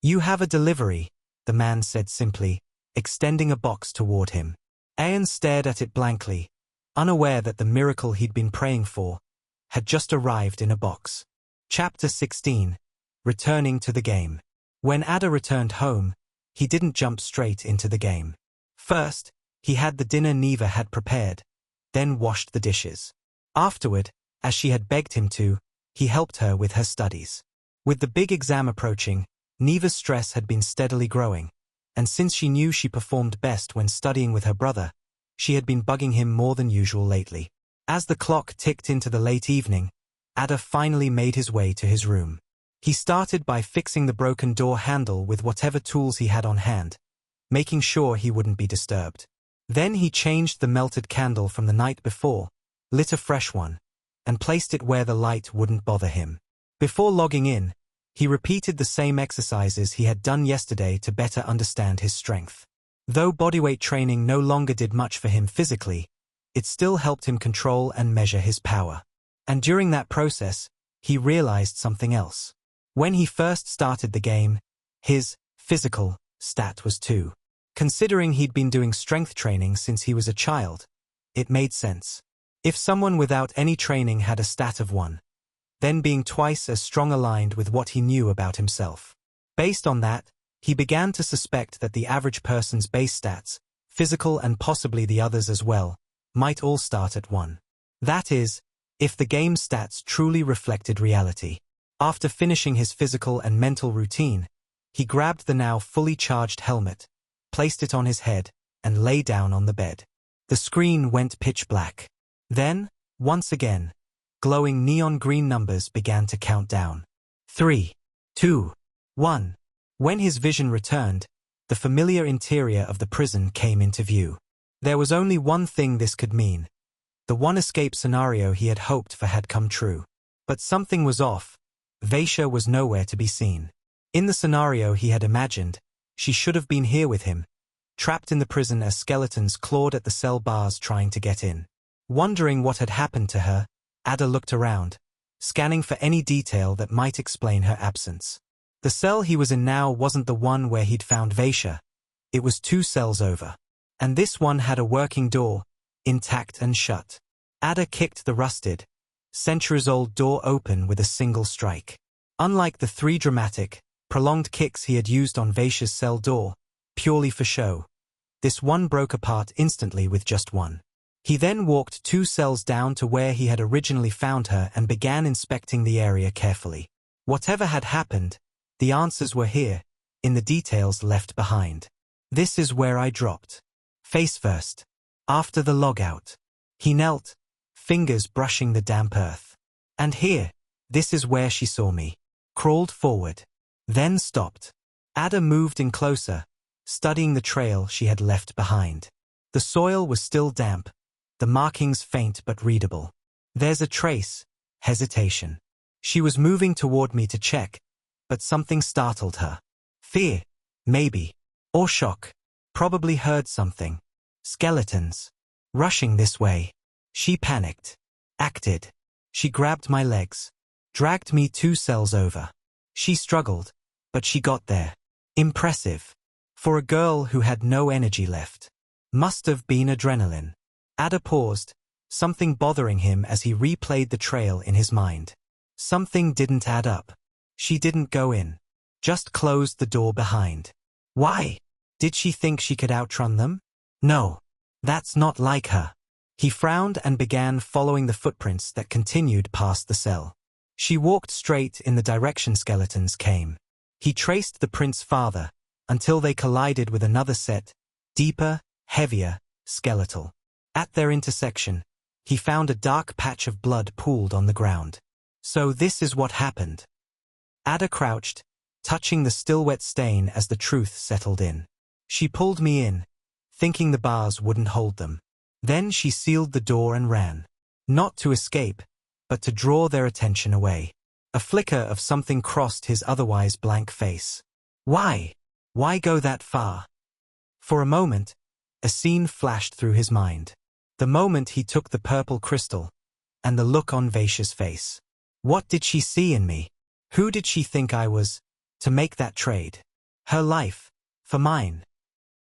A: You have a delivery, the man said simply, extending a box toward him. Ayan stared at it blankly, unaware that the miracle he'd been praying for had just arrived in a box. Chapter 16. Returning to the game. When Adyr returned home, he didn't jump straight into the game. First, he had the dinner Neva had prepared, then washed the dishes. Afterward, as she had begged him to, he helped her with her studies. With the big exam approaching, Neva's stress had been steadily growing, and since she knew she performed best when studying with her brother, she had been bugging him more than usual lately. As the clock ticked into the late evening, Adyr finally made his way to his room. He started by fixing the broken door handle with whatever tools he had on hand, making sure he wouldn't be disturbed. Then he changed the melted candle from the night before, lit a fresh one, and placed it where the light wouldn't bother him. Before logging in, he repeated the same exercises he had done yesterday to better understand his strength. Though bodyweight training no longer did much for him physically, it still helped him control and measure his power. And during that process, he realized something else. When he first started the game, his physical stat was 2. Considering he'd been doing strength training since he was a child, it made sense. If someone without any training had a stat of 1, then being twice as strong aligned with what he knew about himself. Based on that, he began to suspect that the average person's base stats, physical and possibly the others as well, might all start at 1. That is, if the game's stats truly reflected reality. After finishing his physical and mental routine, he grabbed the now fully charged helmet, placed it on his head, and lay down on the bed. The screen went pitch black. Then, once again, glowing neon green numbers began to count down. 3, 2, 1. When his vision returned, the familiar interior of the prison came into view. There was only one thing this could mean. The one escape scenario he had hoped for had come true. But something was off. Vaisha was nowhere to be seen. In the scenario he had imagined, she should have been here with him, trapped in the prison as skeletons clawed at the cell bars trying to get in. Wondering what had happened to her, Adyr looked around, scanning for any detail that might explain her absence. The cell he was in now wasn't the one where he'd found Vaisha. It was 2 cells over. And this one had a working door, intact and shut. Adyr kicked the rusted, centuries-old door open with a single strike. Unlike the 3 dramatic, prolonged kicks he had used on Vaish's cell door, purely for show, this one broke apart instantly with just one. He then walked 2 cells down to where he had originally found her and began inspecting the area carefully. Whatever had happened, the answers were here, in the details left behind. This is where I dropped. Face first. After the logout. He knelt, fingers brushing the damp earth. And here, this is where she saw me. Crawled forward. Then stopped. Adyr moved in closer, studying the trail she had left behind. The soil was still damp, the markings faint but readable. There's a trace, hesitation. She was moving toward me to check, but something startled her. Fear, maybe. Or shock. Probably heard something. Skeletons. Rushing this way. She panicked. Acted. She grabbed my legs. Dragged me 2 cells over. She struggled, but she got there. Impressive. For a girl who had no energy left. Must have been adrenaline. Adyr paused, something bothering him as he replayed the trail in his mind. Something didn't add up. She didn't go in. Just closed the door behind. Why? Did she think she could outrun them? No. That's not like her. He frowned and began following the footprints that continued past the cell. She walked straight in the direction skeletons came. He traced the prints farther, until they collided with another set, deeper, heavier, skeletal. At their intersection, he found a dark patch of blood pooled on the ground. So this is what happened. Adyr crouched, touching the still wet stain as the truth settled in. She pulled me in, thinking the bars wouldn't hold them. Then she sealed the door and ran. Not to escape, but to draw their attention away. A flicker of something crossed his otherwise blank face. Why? Why go that far? For a moment, a scene flashed through his mind. The moment he took the purple crystal, and the look on Vaish's face. What did she see in me? Who did she think I was, to make that trade? Her life, for mine.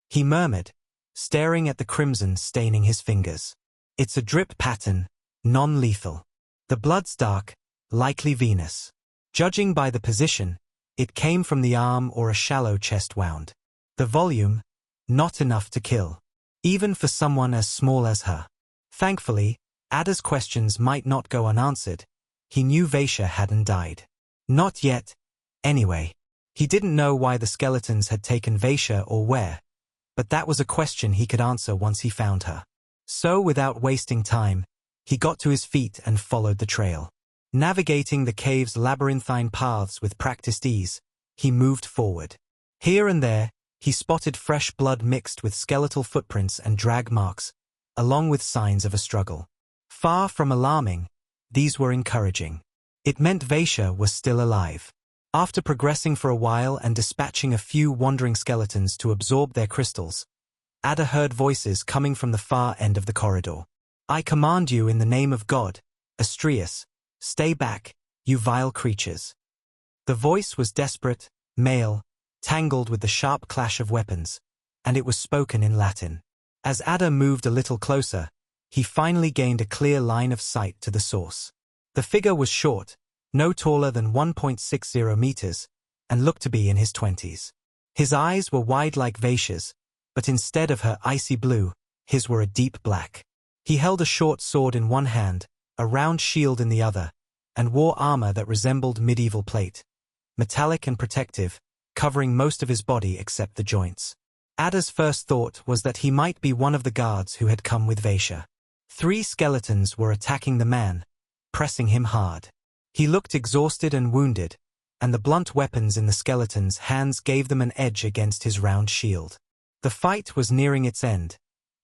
A: He murmured, staring at the crimson staining his fingers. It's a drip pattern, non-lethal. The blood's dark, likely venous. Judging by the position, it came from the arm or a shallow chest wound. The volume, not enough to kill. Even for someone as small as her. Thankfully, Adyr's questions might not go unanswered. He knew Vaisha hadn't died. Not yet, anyway. He didn't know why the skeletons had taken Vaisha or where, but that was a question he could answer once he found her. So without wasting time, he got to his feet and followed the trail. Navigating the cave's labyrinthine paths with practiced ease, he moved forward. Here and there, he spotted fresh blood mixed with skeletal footprints and drag marks, along with signs of a struggle. Far from alarming, these were encouraging. It meant Vaisha was still alive. After progressing for a while and dispatching a few wandering skeletons to absorb their crystals, Adyr heard voices coming from the far end of the corridor. I command you in the name of God, Astrius, stay back, you vile creatures. The voice was desperate, male, tangled with the sharp clash of weapons, and it was spoken in Latin. As Adyr moved a little closer, he finally gained a clear line of sight to the source. The figure was short, no taller than 1.60 meters, and looked to be in his 20s. His eyes were wide like Vaish's, but instead of her icy blue, his were a deep black. He held a short sword in one hand, a round shield in the other, and wore armor that resembled medieval plate, metallic and protective, covering most of his body except the joints. Adyr's first thought was that he might be one of the guards who had come with Vaisha. 3 skeletons were attacking the man, pressing him hard. He looked exhausted and wounded, and the blunt weapons in the skeleton's hands gave them an edge against his round shield. The fight was nearing its end,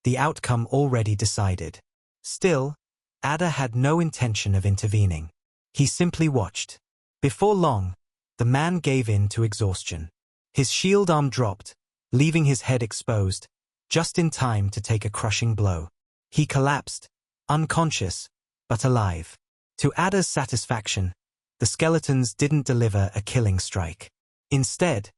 A: the outcome already decided. Still, Adyr had no intention of intervening. He simply watched. Before long, the man gave in to exhaustion. His shield arm dropped, leaving his head exposed, just in time to take a crushing blow. He collapsed, unconscious, but alive. To Adyr's satisfaction, the skeletons didn't deliver a killing strike. Instead,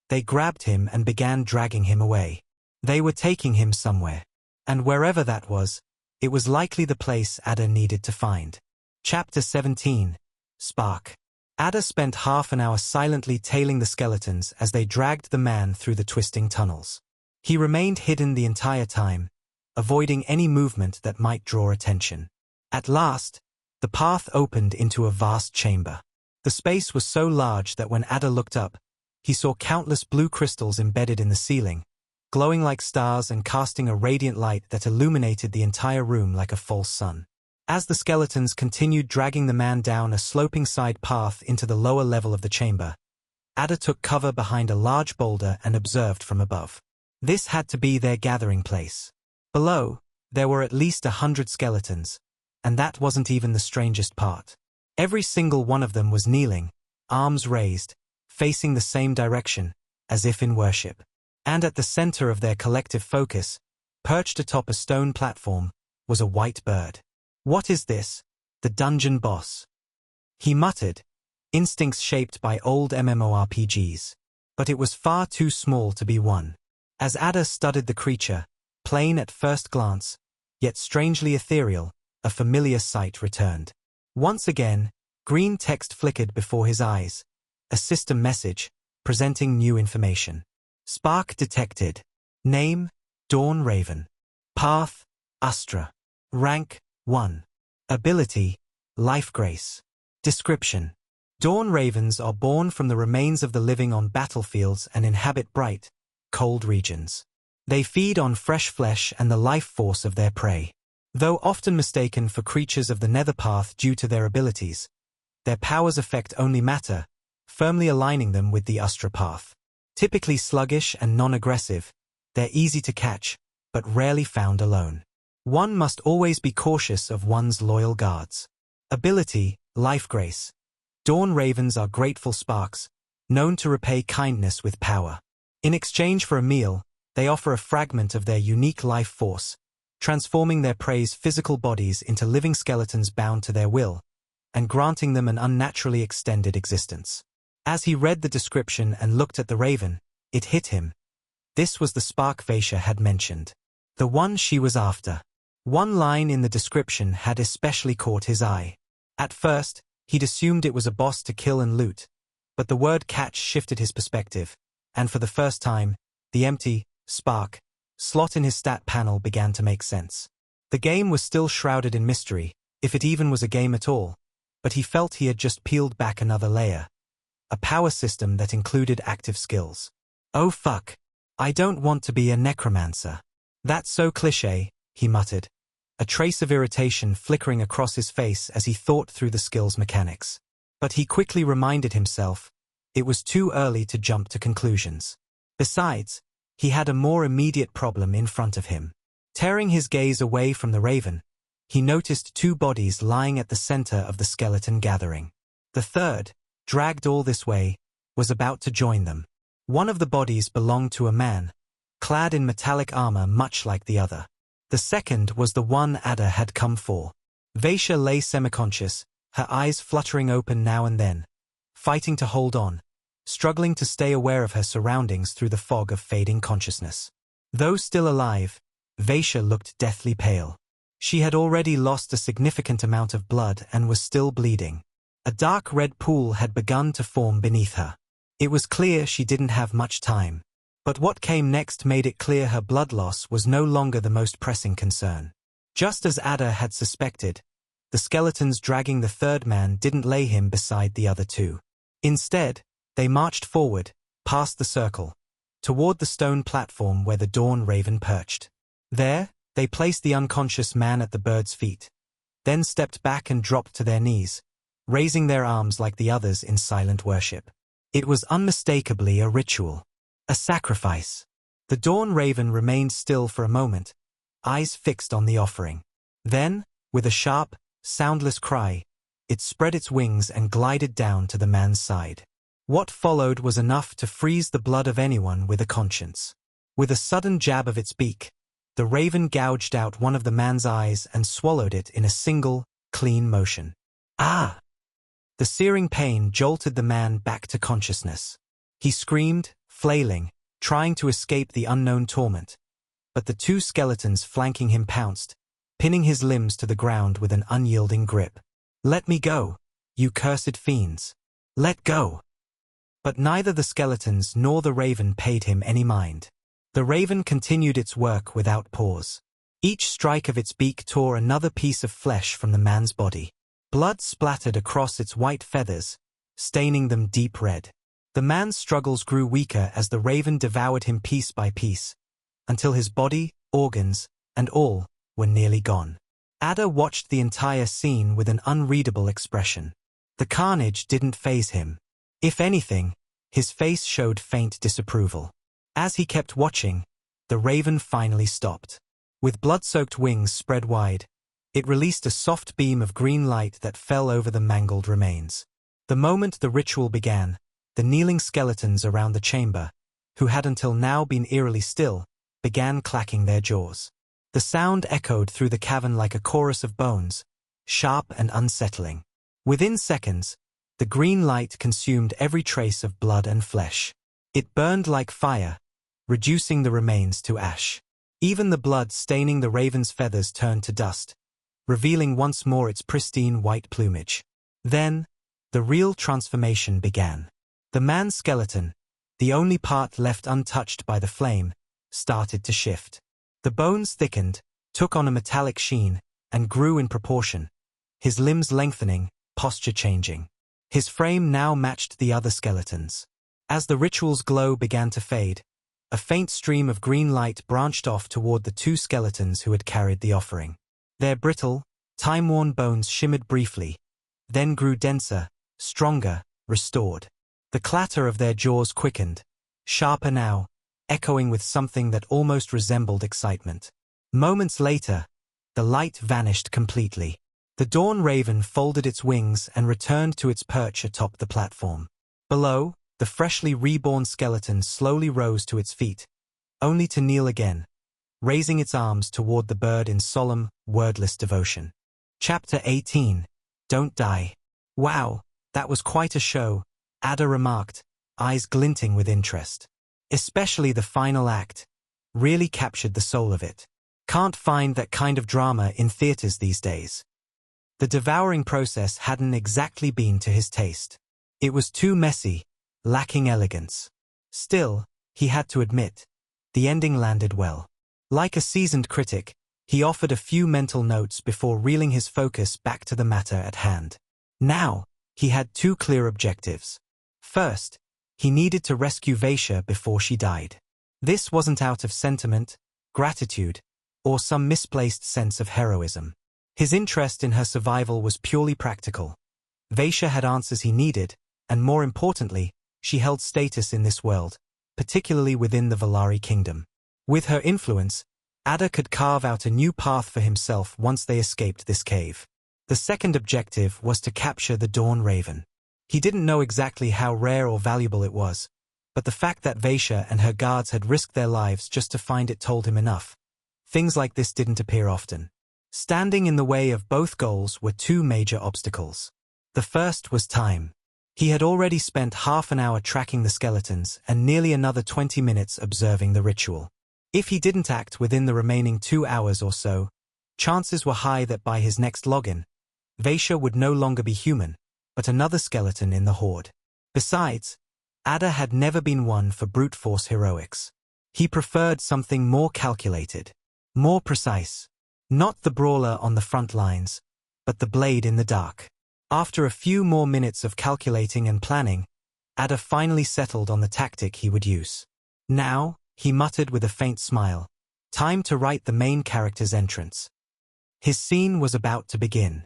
A: they grabbed him and began dragging him away. They were taking him somewhere. And wherever that was, It was likely the place Adyr needed to find. Chapter 17. Spark. Adyr spent half an hour silently tailing the skeletons as they dragged the man through the twisting tunnels. He remained hidden the entire time, avoiding any movement that might draw attention. At last, the path opened into a vast chamber. The space was so large that when Adyr looked up, he saw countless blue crystals embedded in the ceiling, glowing like stars and casting a radiant light that illuminated the entire room like a false sun. As the skeletons continued dragging the man down a sloping side path into the lower level of the chamber, Adyr took cover behind a large boulder and observed from above. This had to be their gathering place. Below, there were at least 100 skeletons, and that wasn't even the strangest part. Every single one of them was kneeling, arms raised, facing the same direction, as if in worship. And at the center of their collective focus, perched atop a stone platform, was a white bird. "What is this? The dungeon boss?" he muttered, instincts shaped by old MMORPGs. But it was far too small to be one. As Adyr studied the creature, plain at first glance, yet strangely ethereal, a familiar sight returned. Once again, green text flickered before his eyes, a system message, presenting new information. Spark detected. Name, Dawn Raven. Path, Astra. Rank, 1. Ability, Life Grace. Description. Dawn ravens are born from the remains of the living on battlefields and inhabit bright, cold regions. They feed on fresh flesh and the life force of their prey. Though often mistaken for creatures of the nether path due to their abilities, their powers affect only matter, firmly aligning them with the Astra path. Typically sluggish and non-aggressive, they're easy to catch, but rarely found alone. One must always be cautious of one's loyal guards. Ability, Life Grace. Dawn ravens are grateful sparks, known to repay kindness with power. In exchange for a meal, they offer a fragment of their unique life force, transforming their prey's physical bodies into living skeletons bound to their will, and granting them an unnaturally extended existence. As he read the description and looked at the raven, it hit him. This was the spark Vaishya had mentioned. The one she was after. One line in the description had especially caught his eye. At first, he'd assumed it was a boss to kill and loot, but the word catch shifted his perspective, and for the first time, the empty, spark, slot in his stat panel began to make sense. The game was still shrouded in mystery, if it even was a game at all, but he felt he had just peeled back another layer. A power system that included active skills. Oh fuck. I don't want to be a necromancer. That's so cliché, he muttered, a trace of irritation flickering across his face as he thought through the skill's mechanics. But he quickly reminded himself, it was too early to jump to conclusions. Besides, he had a more immediate problem in front of him. Tearing his gaze away from the raven, he noticed two bodies lying at the center of the skeleton gathering. The third, dragged all this way, was about to join them. One of the bodies belonged to a man, clad in metallic armor much like the other. The second was the one Adyr had come for. Vaishya lay semi-conscious, her eyes fluttering open now and then, fighting to hold on, struggling to stay aware of her surroundings through the fog of fading consciousness. Though still alive, Vaishya looked deathly pale. She had already lost a significant amount of blood and was still bleeding. A dark red pool had begun to form beneath her. It was clear she didn't have much time. But what came next made it clear her blood loss was no longer the most pressing concern. Just as Adyr had suspected, the skeletons dragging the third man didn't lay him beside the other two. Instead, they marched forward, past the circle, toward the stone platform where the Dawn Raven perched. There, they placed the unconscious man at the bird's feet, then stepped back and dropped to their knees, raising their arms like the others in silent worship. It was unmistakably a ritual. A sacrifice. The Dawn Raven remained still for a moment, eyes fixed on the offering. Then, with a sharp, soundless cry, it spread its wings and glided down to the man's side. What followed was enough to freeze the blood of anyone with a conscience. With a sudden jab of its beak, the raven gouged out one of the man's eyes and swallowed it in a single, clean motion. Ah! The searing pain jolted the man back to consciousness. He screamed, flailing, trying to escape the unknown torment, but the two skeletons flanking him pounced, pinning his limbs to the ground with an unyielding grip. "Let me go, you cursed fiends. Let go." But neither the skeletons nor the raven paid him any mind. The raven continued its work without pause. Each strike of its beak tore another piece of flesh from the man's body. Blood splattered across its white feathers, staining them deep red. The man's struggles grew weaker as the raven devoured him piece by piece, until his body, organs, and all were nearly gone. Adyr watched the entire scene with an unreadable expression. The carnage didn't faze him. If anything, his face showed faint disapproval. As he kept watching, the raven finally stopped. With blood-soaked wings spread wide, it released a soft beam of green light that fell over the mangled remains. The moment the ritual began, the kneeling skeletons around the chamber, who had until now been eerily still, began clacking their jaws. The sound echoed through the cavern like a chorus of bones, sharp and unsettling. Within seconds, the green light consumed every trace of blood and flesh. It burned like fire, reducing the remains to ash. Even the blood staining the raven's feathers turned to dust, revealing once more its pristine white plumage. Then, the real transformation began. The man's skeleton, the only part left untouched by the flame, started to shift. The bones thickened, took on a metallic sheen, and grew in proportion, his limbs lengthening, posture changing. His frame now matched the other skeletons. As the ritual's glow began to fade, a faint stream of green light branched off toward the two skeletons who had carried the offering. Their brittle, time-worn bones shimmered briefly, then grew denser, stronger, restored. The clatter of their jaws quickened, sharper now, echoing with something that almost resembled excitement. Moments later, the light vanished completely. The dawn raven folded its wings and returned to its perch atop the platform. Below, the freshly reborn skeleton slowly rose to its feet, only to kneel again, raising its arms toward the bird in solemn, wordless devotion. Chapter 18. Don't Die. "Wow, that was quite a show," Adyr remarked, eyes glinting with interest. "Especially the final act. Really captured the soul of it. Can't find that kind of drama in theaters these days." The devouring process hadn't exactly been to his taste. It was too messy, lacking elegance. Still, he had to admit, the ending landed well. Like a seasoned critic, he offered a few mental notes before reeling his focus back to the matter at hand. Now, he had two clear objectives. First, he needed to rescue Vaishya before she died. This wasn't out of sentiment, gratitude, or some misplaced sense of heroism. His interest in her survival was purely practical. Vaishya had answers he needed, and more importantly, she held status in this world, particularly within the Valari kingdom. With her influence, Adyr could carve out a new path for himself once they escaped this cave. The second objective was to capture the Dawn Raven. He didn't know exactly how rare or valuable it was, but the fact that Vaishya and her guards had risked their lives just to find it told him enough. Things like this didn't appear often. Standing in the way of both goals were two major obstacles. The first was time. He had already spent half an hour tracking the skeletons and nearly another 20 minutes observing the ritual. If he didn't act within the remaining 2 hours or so, chances were high that by his next login, Vaishya would no longer be human, but another skeleton in the horde. Besides, Adyr had never been one for brute force heroics. He preferred something more calculated, more precise. Not the brawler on the front lines, but the blade in the dark. After a few more minutes of calculating and planning, Adyr finally settled on the tactic he would use. Now, he muttered with a faint smile, time to write the main character's entrance. His scene was about to begin.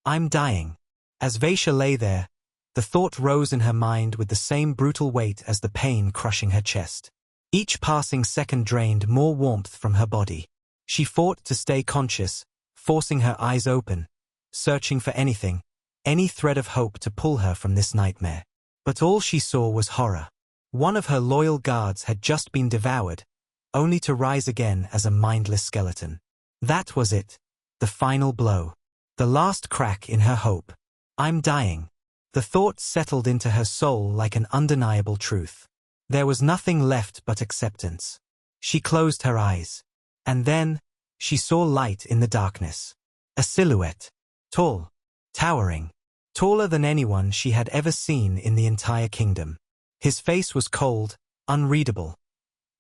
A: "I'm dying." As Vaishya lay there, the thought rose in her mind with the same brutal weight as the pain crushing her chest. Each passing second drained more warmth from her body. She fought to stay conscious, forcing her eyes open, searching for anything, any thread of hope to pull her from this nightmare. But all she saw was horror. One of her loyal guards had just been devoured, only to rise again as a mindless skeleton. That was it, the final blow, the last crack in her hope. "I'm dying." The thought settled into her soul like an undeniable truth. There was nothing left but acceptance. She closed her eyes. And then, she saw light in the darkness. A silhouette. Tall. Towering. Taller than anyone she had ever seen in the entire kingdom. His face was cold, unreadable.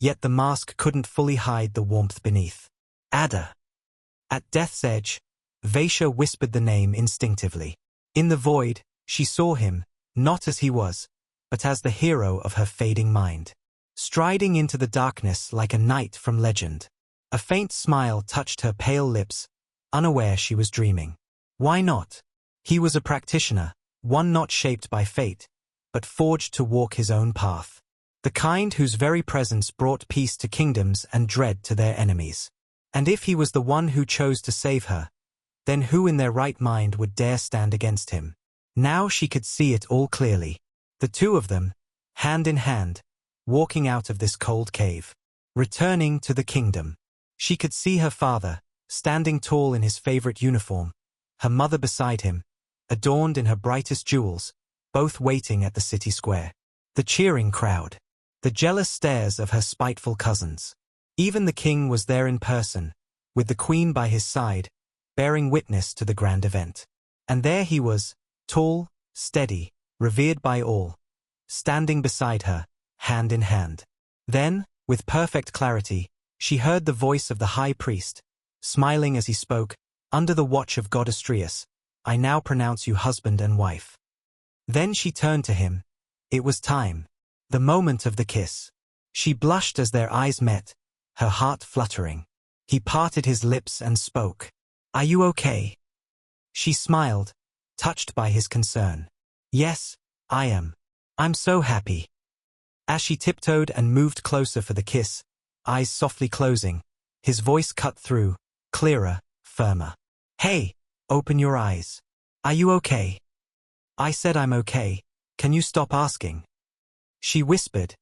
A: Yet the mask couldn't fully hide the warmth beneath. Adyr. At death's edge, Vaishya whispered the name instinctively. In the void, she saw him, not as he was, but as the hero of her fading mind. Striding into the darkness like a knight from legend. A faint smile touched her pale lips, unaware she was dreaming. Why not? He was a practitioner, one not shaped by fate, but forged to walk his own path. The kind whose very presence brought peace to kingdoms and dread to their enemies. And if he was the one who chose to save her, then who in their right mind would dare stand against him? Now she could see it all clearly. The two of them, hand in hand, walking out of this cold cave. Returning to the kingdom. She could see her father, standing tall in his favorite uniform, her mother beside him, adorned in her brightest jewels, both waiting at the city square. The cheering crowd. The jealous stares of her spiteful cousins. Even the king was there in person, with the queen by his side, bearing witness to the grand event. And there he was, tall, steady, revered by all, standing beside her, hand in hand. Then, with perfect clarity, she heard the voice of the high priest, smiling as he spoke, "Under the watch of God Adyr, I now pronounce you husband and wife." Then she turned to him. It was time. The moment of the kiss. She blushed as their eyes met, her heart fluttering. He parted his lips and spoke. "Are you okay?" She smiled, touched by his concern. "Yes, I am. I'm so happy." As she tiptoed and moved closer for the kiss, eyes softly closing, his voice cut through, clearer, firmer. "Hey, open your eyes. Are you okay?" "I said I'm okay. Can you stop asking?" She whispered,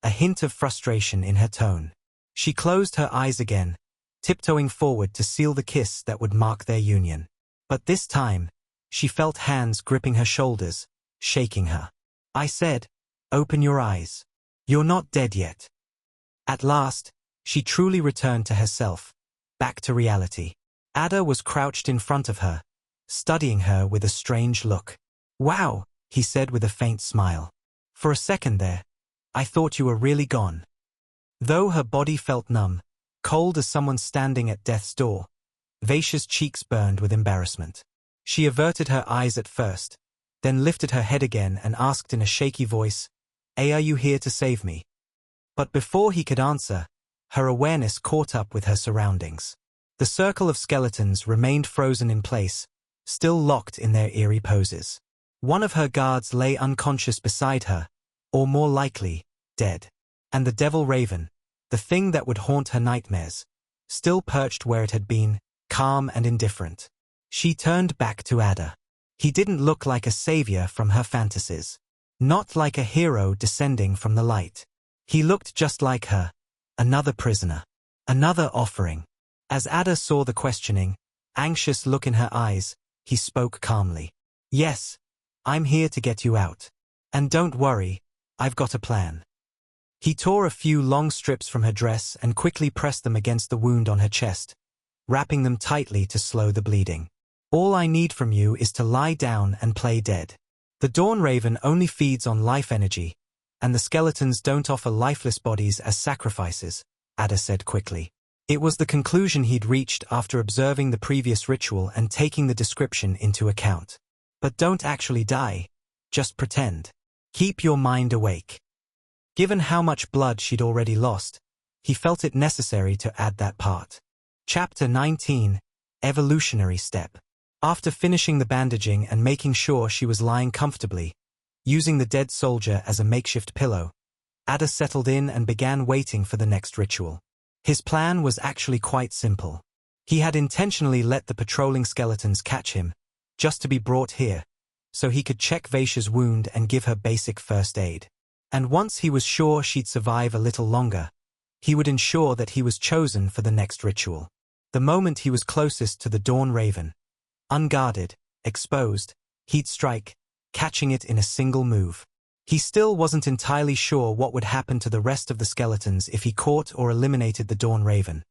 A: a hint of frustration in her tone. She closed her eyes again, tiptoeing forward to seal the kiss that would mark their union. But this time, she felt hands gripping her shoulders, shaking her. "I said, open your eyes. You're not dead yet." At last, she truly returned to herself, back to reality. Adyr was crouched in front of her, studying her with a strange look. "Wow," he said with a faint smile. "For a second there, I thought you were really gone." Though her body felt numb, cold as someone standing at death's door, Vaishya's cheeks burned with embarrassment. She averted her eyes at first, then lifted her head again and asked in a shaky voice, "Are you here to save me?" But before he could answer, her awareness caught up with her surroundings. The circle of skeletons remained frozen in place, still locked in their eerie poses. One of her guards lay unconscious beside her, or more likely, dead. And the devil raven, the thing that would haunt her nightmares, still perched where it had been, calm and indifferent. She turned back to Adyr. He didn't look like a savior from her fantasies. Not like a hero descending from the light. He looked just like her, another prisoner, another offering. As Adyr saw the questioning, anxious look in her eyes, he spoke calmly. "Yes, I'm here to get you out. And don't worry, I've got a plan." He tore a few long strips from her dress and quickly pressed them against the wound on her chest, wrapping them tightly to slow the bleeding. "All I need from you is to lie down and play dead. The Dawn Raven only feeds on life energy, and the skeletons don't offer lifeless bodies as sacrifices," Adyr said quickly. It was the conclusion he'd reached after observing the previous ritual and taking the description into account. But don't actually die, just pretend. Keep your mind awake. Given how much blood she'd already lost, he felt it necessary to add that part. Chapter 19, Evolutionary Step. After finishing the bandaging and making sure she was lying comfortably, using the dead soldier as a makeshift pillow, Adyr settled in and began waiting for the next ritual. His plan was actually quite simple. He had intentionally let the patrolling skeletons catch him, just to be brought here, so he could check Vaishya's wound and give her basic first aid. And once he was sure she'd survive a little longer, he would ensure that he was chosen for the next ritual. The moment he was closest to the Dawn Raven, unguarded, exposed, he'd strike, catching it in a single move. He still wasn't entirely sure what would happen to the rest of the skeletons if he caught or eliminated the Dawn Raven.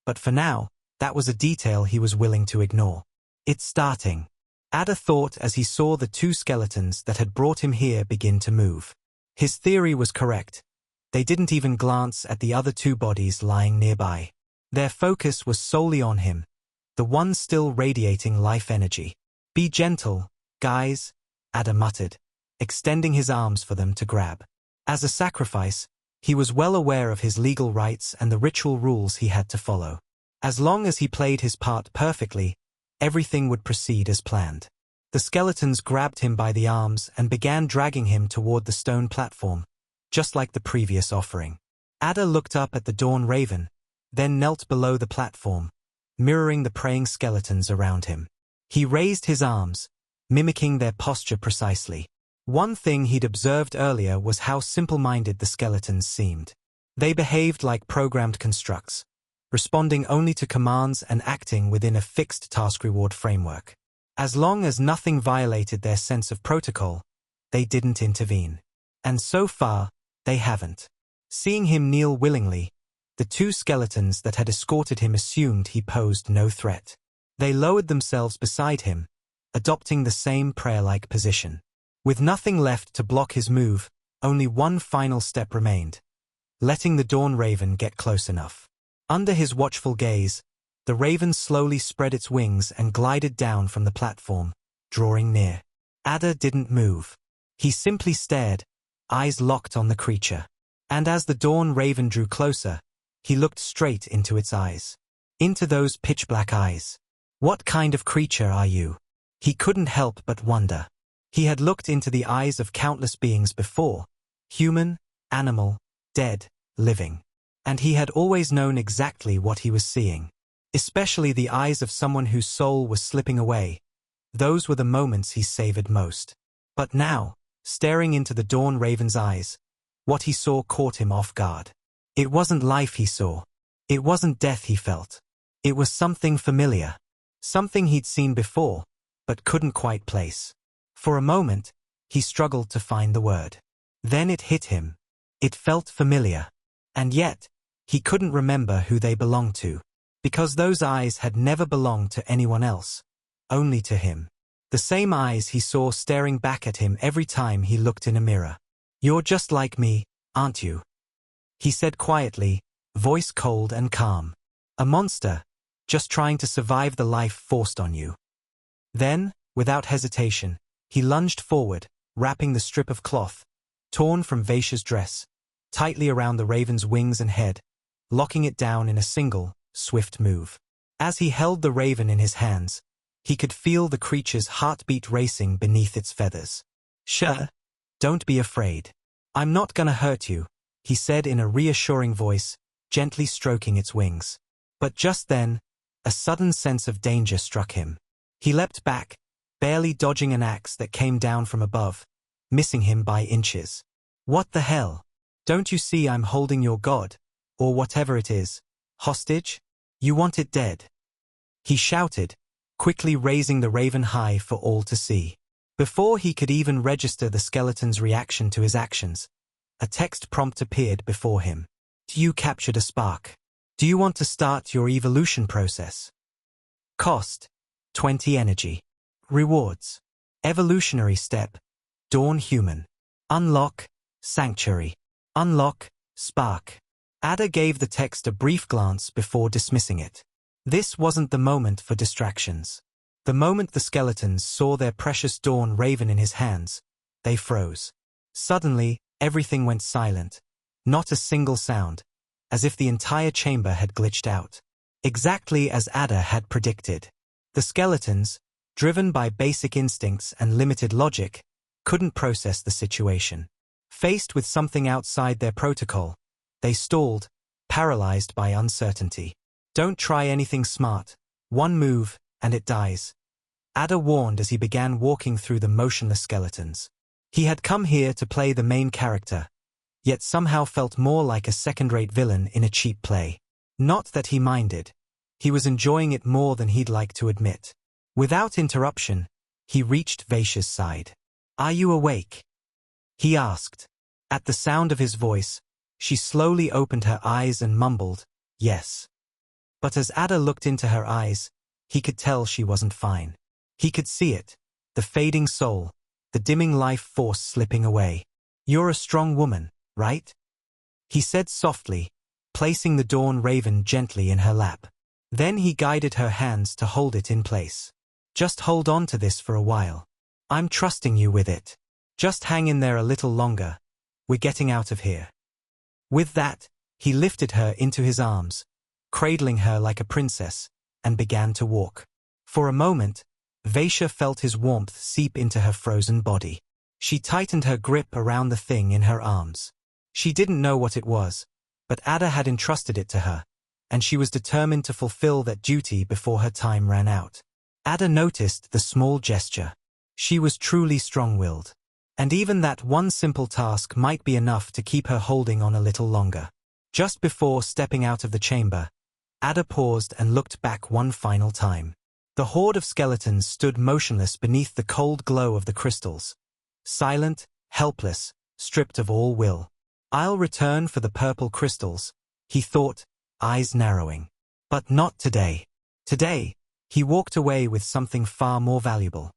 A: But for now, That was a detail he was willing to ignore. It's starting, Adyr thought as he saw the two skeletons that had brought him here begin to move. His theory was correct. They didn't even glance at the other two bodies lying nearby. Their focus was solely on him, the one still radiating life energy. Be gentle, guys, Adyr muttered, extending his arms for them to grab. As a sacrifice, he was well aware of his legal rights and the ritual rules he had to follow. As long as he played his part perfectly, everything would proceed as planned. The skeletons grabbed him by the arms and began dragging him toward the stone platform, just like the previous offering. Adyr looked up at the dawn raven, then knelt below the platform, mirroring the praying skeletons around him. He raised his arms, mimicking their posture precisely. One thing he'd observed earlier was how simple-minded the skeletons seemed. They behaved like programmed constructs, responding only to commands and acting within a fixed task-reward framework. As long as nothing violated their sense of protocol, they didn't intervene. And so far, they haven't. Seeing him kneel willingly, the two skeletons that had escorted him assumed he posed no threat. They lowered themselves beside him, adopting the same prayer-like position. With nothing left to block his move, only one final step remained, letting the dawn raven get close enough. Under his watchful gaze, the raven slowly spread its wings and glided down from the platform, drawing near. Adyr didn't move. He simply stared, eyes locked on the creature. And as the dawn raven drew closer, he looked straight into its eyes. Into those pitch-black eyes. What kind of creature are you? He couldn't help but wonder. He had looked into the eyes of countless beings before, human, animal, dead, living. And he had always known exactly what he was seeing. Especially the eyes of someone whose soul was slipping away. Those were the moments he savored most. But now, staring into the dawn raven's eyes, what he saw caught him off guard. It wasn't life he saw. It wasn't death he felt. It was something familiar. Something he'd seen before, but couldn't quite place. For a moment, he struggled to find the word. Then it hit him. It felt familiar. And yet, he couldn't remember who they belonged to. Because those eyes had never belonged to anyone else. Only to him. The same eyes he saw staring back at him every time he looked in a mirror. "You're just like me, aren't you?" he said quietly, voice cold and calm. "A monster, just trying to survive the life forced on you." Then, without hesitation, he lunged forward, wrapping the strip of cloth, torn from Vaish's dress, tightly around the raven's wings and head, locking it down in a single, swift move. As he held the raven in his hands, he could feel the creature's heartbeat racing beneath its feathers. "Sure, don't be afraid. I'm not gonna hurt you," he said in a reassuring voice, gently stroking its wings. But just then, a sudden sense of danger struck him. He leapt back, barely dodging an axe that came down from above, missing him by inches. "What the hell? Don't you see I'm holding your god, or whatever it is, hostage? You want it dead?" he shouted, quickly raising the raven high for all to see. Before he could even register the skeleton's reaction to his actions, a text prompt appeared before him. "You captured a spark. Do you want to start your evolution process? Cost: 20 energy. Rewards: evolutionary step, Dawn Human. Unlock: Sanctuary. Unlock: Spark." Adyr gave the text a brief glance before dismissing it. This wasn't the moment for distractions. The moment the skeletons saw their precious dawn raven in his hands, they froze. Suddenly, everything went silent. Not a single sound, as if the entire chamber had glitched out. Exactly as Adyr had predicted. The skeletons, driven by basic instincts and limited logic, couldn't process the situation. Faced with something outside their protocol, they stalled, paralyzed by uncertainty. "Don't try anything smart. One move, and it dies," Adyr warned as he began walking through the motionless skeletons. He had come here to play the main character, yet somehow felt more like a second-rate villain in a cheap play. Not that he minded. He was enjoying it more than he'd like to admit. Without interruption, he reached Vaish's side. "Are you awake?" he asked. At the sound of his voice, she slowly opened her eyes and mumbled, "Yes." But as Adyr looked into her eyes, he could tell she wasn't fine. He could see it, the fading soul, the dimming life force slipping away. "You're a strong woman, right?" he said softly, placing the dawn raven gently in her lap. Then he guided her hands to hold it in place. "Just hold on to this for a while. I'm trusting you with it. Just hang in there a little longer. We're getting out of here." With that, he lifted her into his arms, cradling her like a princess, and began to walk. For a moment, Vaisha felt his warmth seep into her frozen body. She tightened her grip around the thing in her arms. She didn't know what it was, but Adyr had entrusted it to her, and she was determined to fulfill that duty before her time ran out. Adyr noticed the small gesture. She was truly strong-willed. And even that one simple task might be enough to keep her holding on a little longer. Just before stepping out of the chamber, Adyr paused and looked back one final time. The horde of skeletons stood motionless beneath the cold glow of the crystals. Silent, helpless, stripped of all will. "I'll return for the purple crystals," he thought, eyes narrowing. But not today. Today, he walked away with something far more valuable.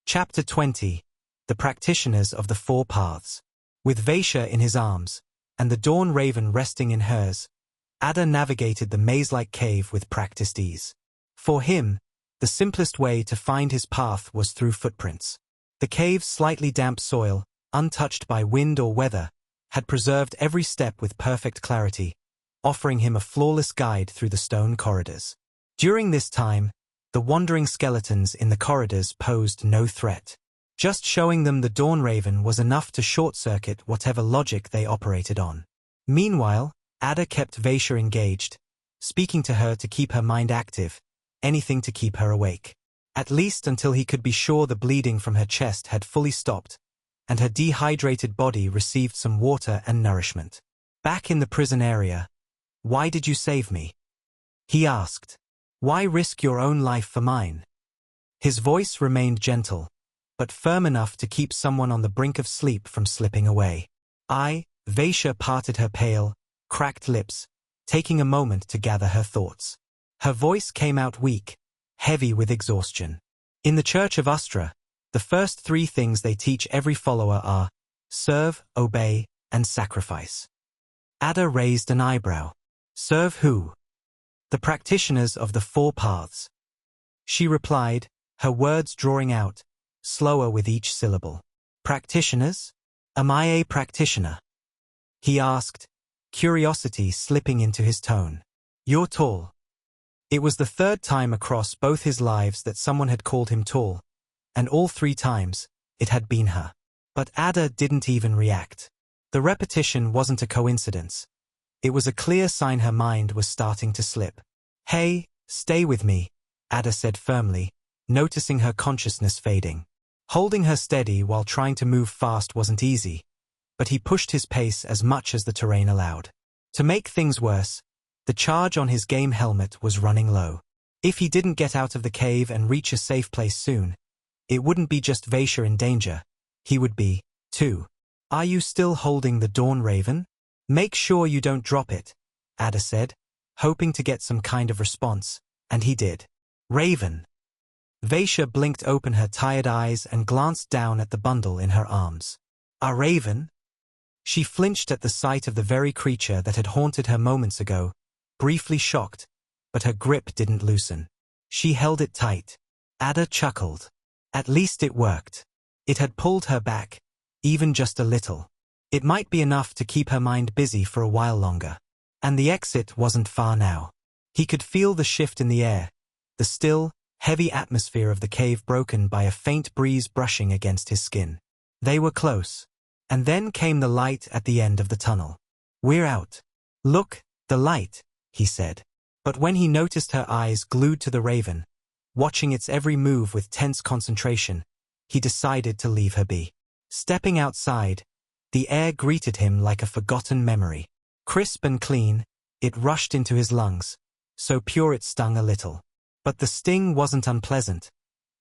A: Chapter 20. The Practitioners of the Four Paths. With Vaisha in his arms, and the dawn raven resting in hers, Adyr navigated the maze-like cave with practiced ease. For him, the simplest way to find his path was through footprints. The cave's slightly damp soil, untouched by wind or weather, had preserved every step with perfect clarity, offering him a flawless guide through the stone corridors. During this time, the wandering skeletons in the corridors posed no threat. Just showing them the dawn raven was enough to short-circuit whatever logic they operated on. Meanwhile, Adyr kept Vaisha engaged, speaking to her to keep her mind active, anything to keep her awake. At least until he could be sure the bleeding from her chest had fully stopped, and her dehydrated body received some water and nourishment. Back in the prison area, "Why did you save me?" he asked. "Why risk your own life for mine?" His voice remained gentle, but firm enough to keep someone on the brink of sleep from slipping away. Vaisha parted her pale, cracked lips, taking a moment to gather her thoughts. Her voice came out weak, heavy with exhaustion. In the Church of Adyr, the first three things they teach every follower are serve, obey, and sacrifice. Adyr raised an eyebrow. "Serve who?" "The practitioners of the four paths," she replied, her words drawing out, slower with each syllable. "Practitioners? Am I a practitioner?" he asked, curiosity slipping into his tone. "You're tall." It was the third time across both his lives that someone had called him tall, and all three times, it had been her. But Adyr didn't even react. The repetition wasn't a coincidence. It was a clear sign her mind was starting to slip. "Hey, stay with me," Adyr said firmly, noticing her consciousness fading. Holding her steady while trying to move fast wasn't easy, but he pushed his pace as much as the terrain allowed. To make things worse, the charge on his game helmet was running low. If he didn't get out of the cave and reach a safe place soon, it wouldn't be just Vaisha in danger, he would be, too. "Are you still holding the dawn raven? Make sure you don't drop it," Adyr said, hoping to get some kind of response, and he did. "Raven." Vaisha blinked open her tired eyes and glanced down at the bundle in her arms. "A raven?" She flinched at the sight of the very creature that had haunted her moments ago, briefly shocked, but her grip didn't loosen. She held it tight. Adyr chuckled. At least it worked. It had pulled her back, even just a little. It might be enough to keep her mind busy for a while longer. And the exit wasn't far now. He could feel the shift in the air, the still, heavy atmosphere of the cave broken by a faint breeze brushing against his skin. They were close. And then came the light at the end of the tunnel. "We're out." "Look, the light," he said. But when he noticed her eyes glued to the raven, watching its every move with tense concentration, he decided to leave her be. Stepping outside, the air greeted him like a forgotten memory. Crisp and clean, it rushed into his lungs, so pure it stung a little. But the sting wasn't unpleasant.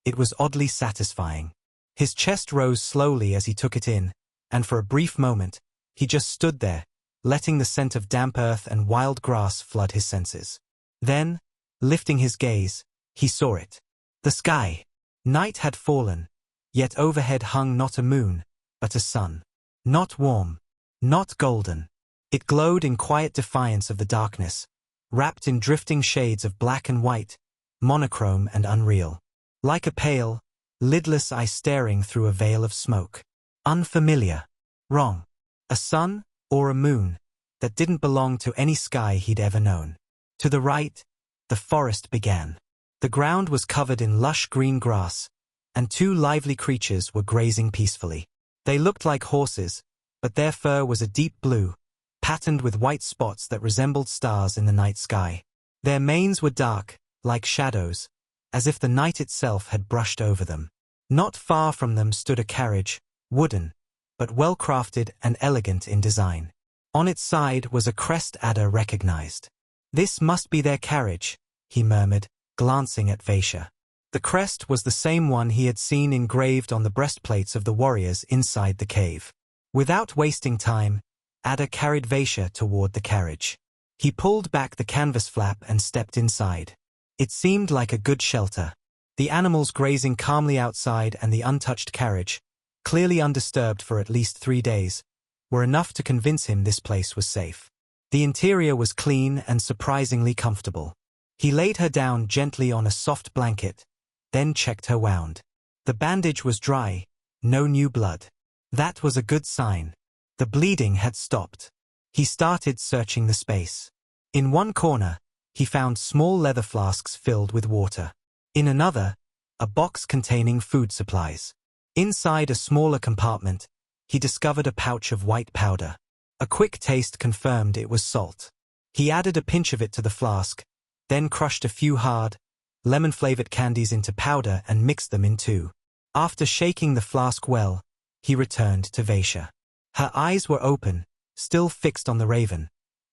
A: It was oddly satisfying. His chest rose slowly as he took it in, and for a brief moment, he just stood there, letting the scent of damp earth and wild grass flood his senses. Then, Lifting his gaze, he saw it. The sky. Night had fallen, yet overhead hung not a moon, but a sun. Not warm, not golden. It glowed in quiet defiance of the darkness, wrapped in drifting shades of black and white, monochrome and unreal. Like a pale, lidless eye staring through a veil of smoke. Unfamiliar. Wrong. A sun, or a moon, that didn't belong to any sky he'd ever known. To the right, the forest began. The ground was covered in lush green grass, and two lively creatures were grazing peacefully. They looked like horses, but their fur was a deep blue, patterned with white spots that resembled stars in the night sky. Their manes were dark, like shadows, as if the night itself had brushed over them. Not far from them stood a carriage, wooden, but well-crafted and elegant in design. On its side was a crest Adyr recognized. "This must be their carriage," he murmured, glancing at Vaishya. The crest was the same one he had seen engraved on the breastplates of the warriors inside the cave. Without wasting time, Adyr carried Vaishya toward the carriage. He pulled back the canvas flap and stepped inside. It seemed like a good shelter. The animals grazing calmly outside and the untouched carriage, clearly undisturbed for at least 3 days, were enough to convince him this place was safe. The interior was clean and surprisingly comfortable. He laid her down gently on a soft blanket, then checked her wound. The bandage was dry, no new blood. That was a good sign. The bleeding had stopped. He started searching the space. In one corner, he found small leather flasks filled with water. In another, a box containing food supplies. Inside a smaller compartment, he discovered a pouch of white powder. A quick taste confirmed it was salt. He added a pinch of it to the flask, then crushed a few hard, lemon-flavored candies into powder and mixed them in two. After shaking the flask well, he returned to Vaishya. Her eyes were open, still fixed on the raven,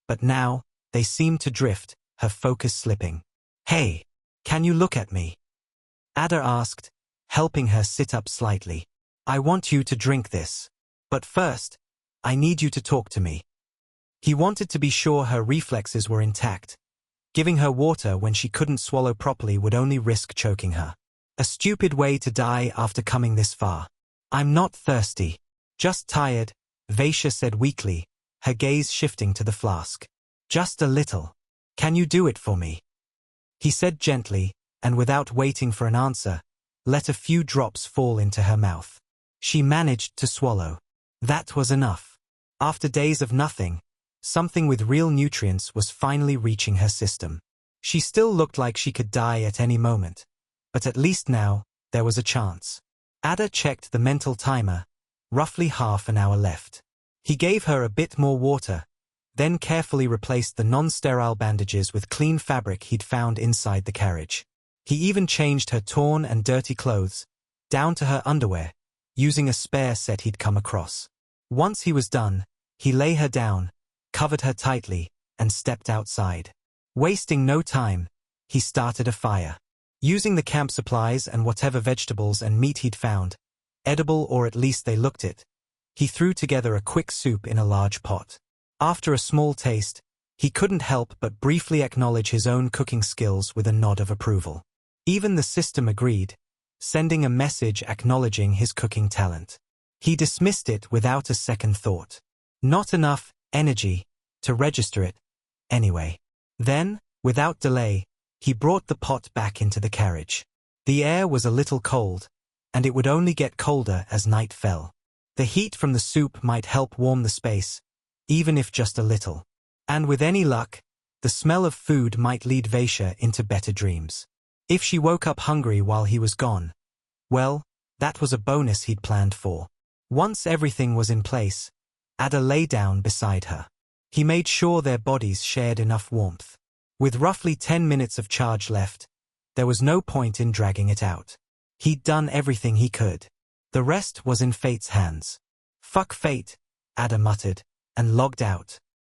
A: but now, they seemed to drift, her focus slipping. "Hey, can you look at me?" Adyr asked, helping her sit up slightly. "I want you to drink this. But first, I need you to talk to me." He wanted to be sure her reflexes were intact. Giving her water when she couldn't swallow properly would only risk choking her. A stupid way to die after coming this far. "I'm not thirsty. Just tired," Vaishya said weakly, her gaze shifting to the flask. "Just a little. Can you do it for me?" He said gently, and without waiting for an answer, let a few drops fall into her mouth. She managed to swallow. That was enough. After days of nothing, something with real nutrients was finally reaching her system. She still looked like she could die at any moment, but at least now, there was a chance. Adyr checked the mental timer, roughly half an hour left. He gave her a bit more water, then carefully replaced the non-sterile bandages with clean fabric he'd found inside the carriage. He even changed her torn and dirty clothes, down to her underwear, using a spare set he'd come across. Once he was done, he lay her down, covered her tightly, and stepped outside. Wasting no time, he started a fire. Using the camp supplies and whatever vegetables and meat he'd found, edible or at least they looked it, he threw together a quick soup in a large pot. After a small taste, he couldn't help but briefly acknowledge his own cooking skills with a nod of approval. Even the system agreed, sending a message acknowledging his cooking talent. He dismissed it without a second thought. Not enough energy to register it, anyway. Then, without delay, he brought the pot back into the carriage. The air was a little cold, and it would only get colder as night fell. The heat from the soup might help warm the space, even if just a little. And with any luck, the smell of food might lead Vaishya into better dreams. If she woke up hungry while he was gone, well, that was a bonus he'd planned for. Once everything was in place, Adyr lay down beside her. He made sure their bodies shared enough warmth. With roughly 10 minutes of charge left, there was no point in dragging it out. He'd done everything he could. The rest was in fate's hands. "Fuck fate," Adyr muttered, and logged out.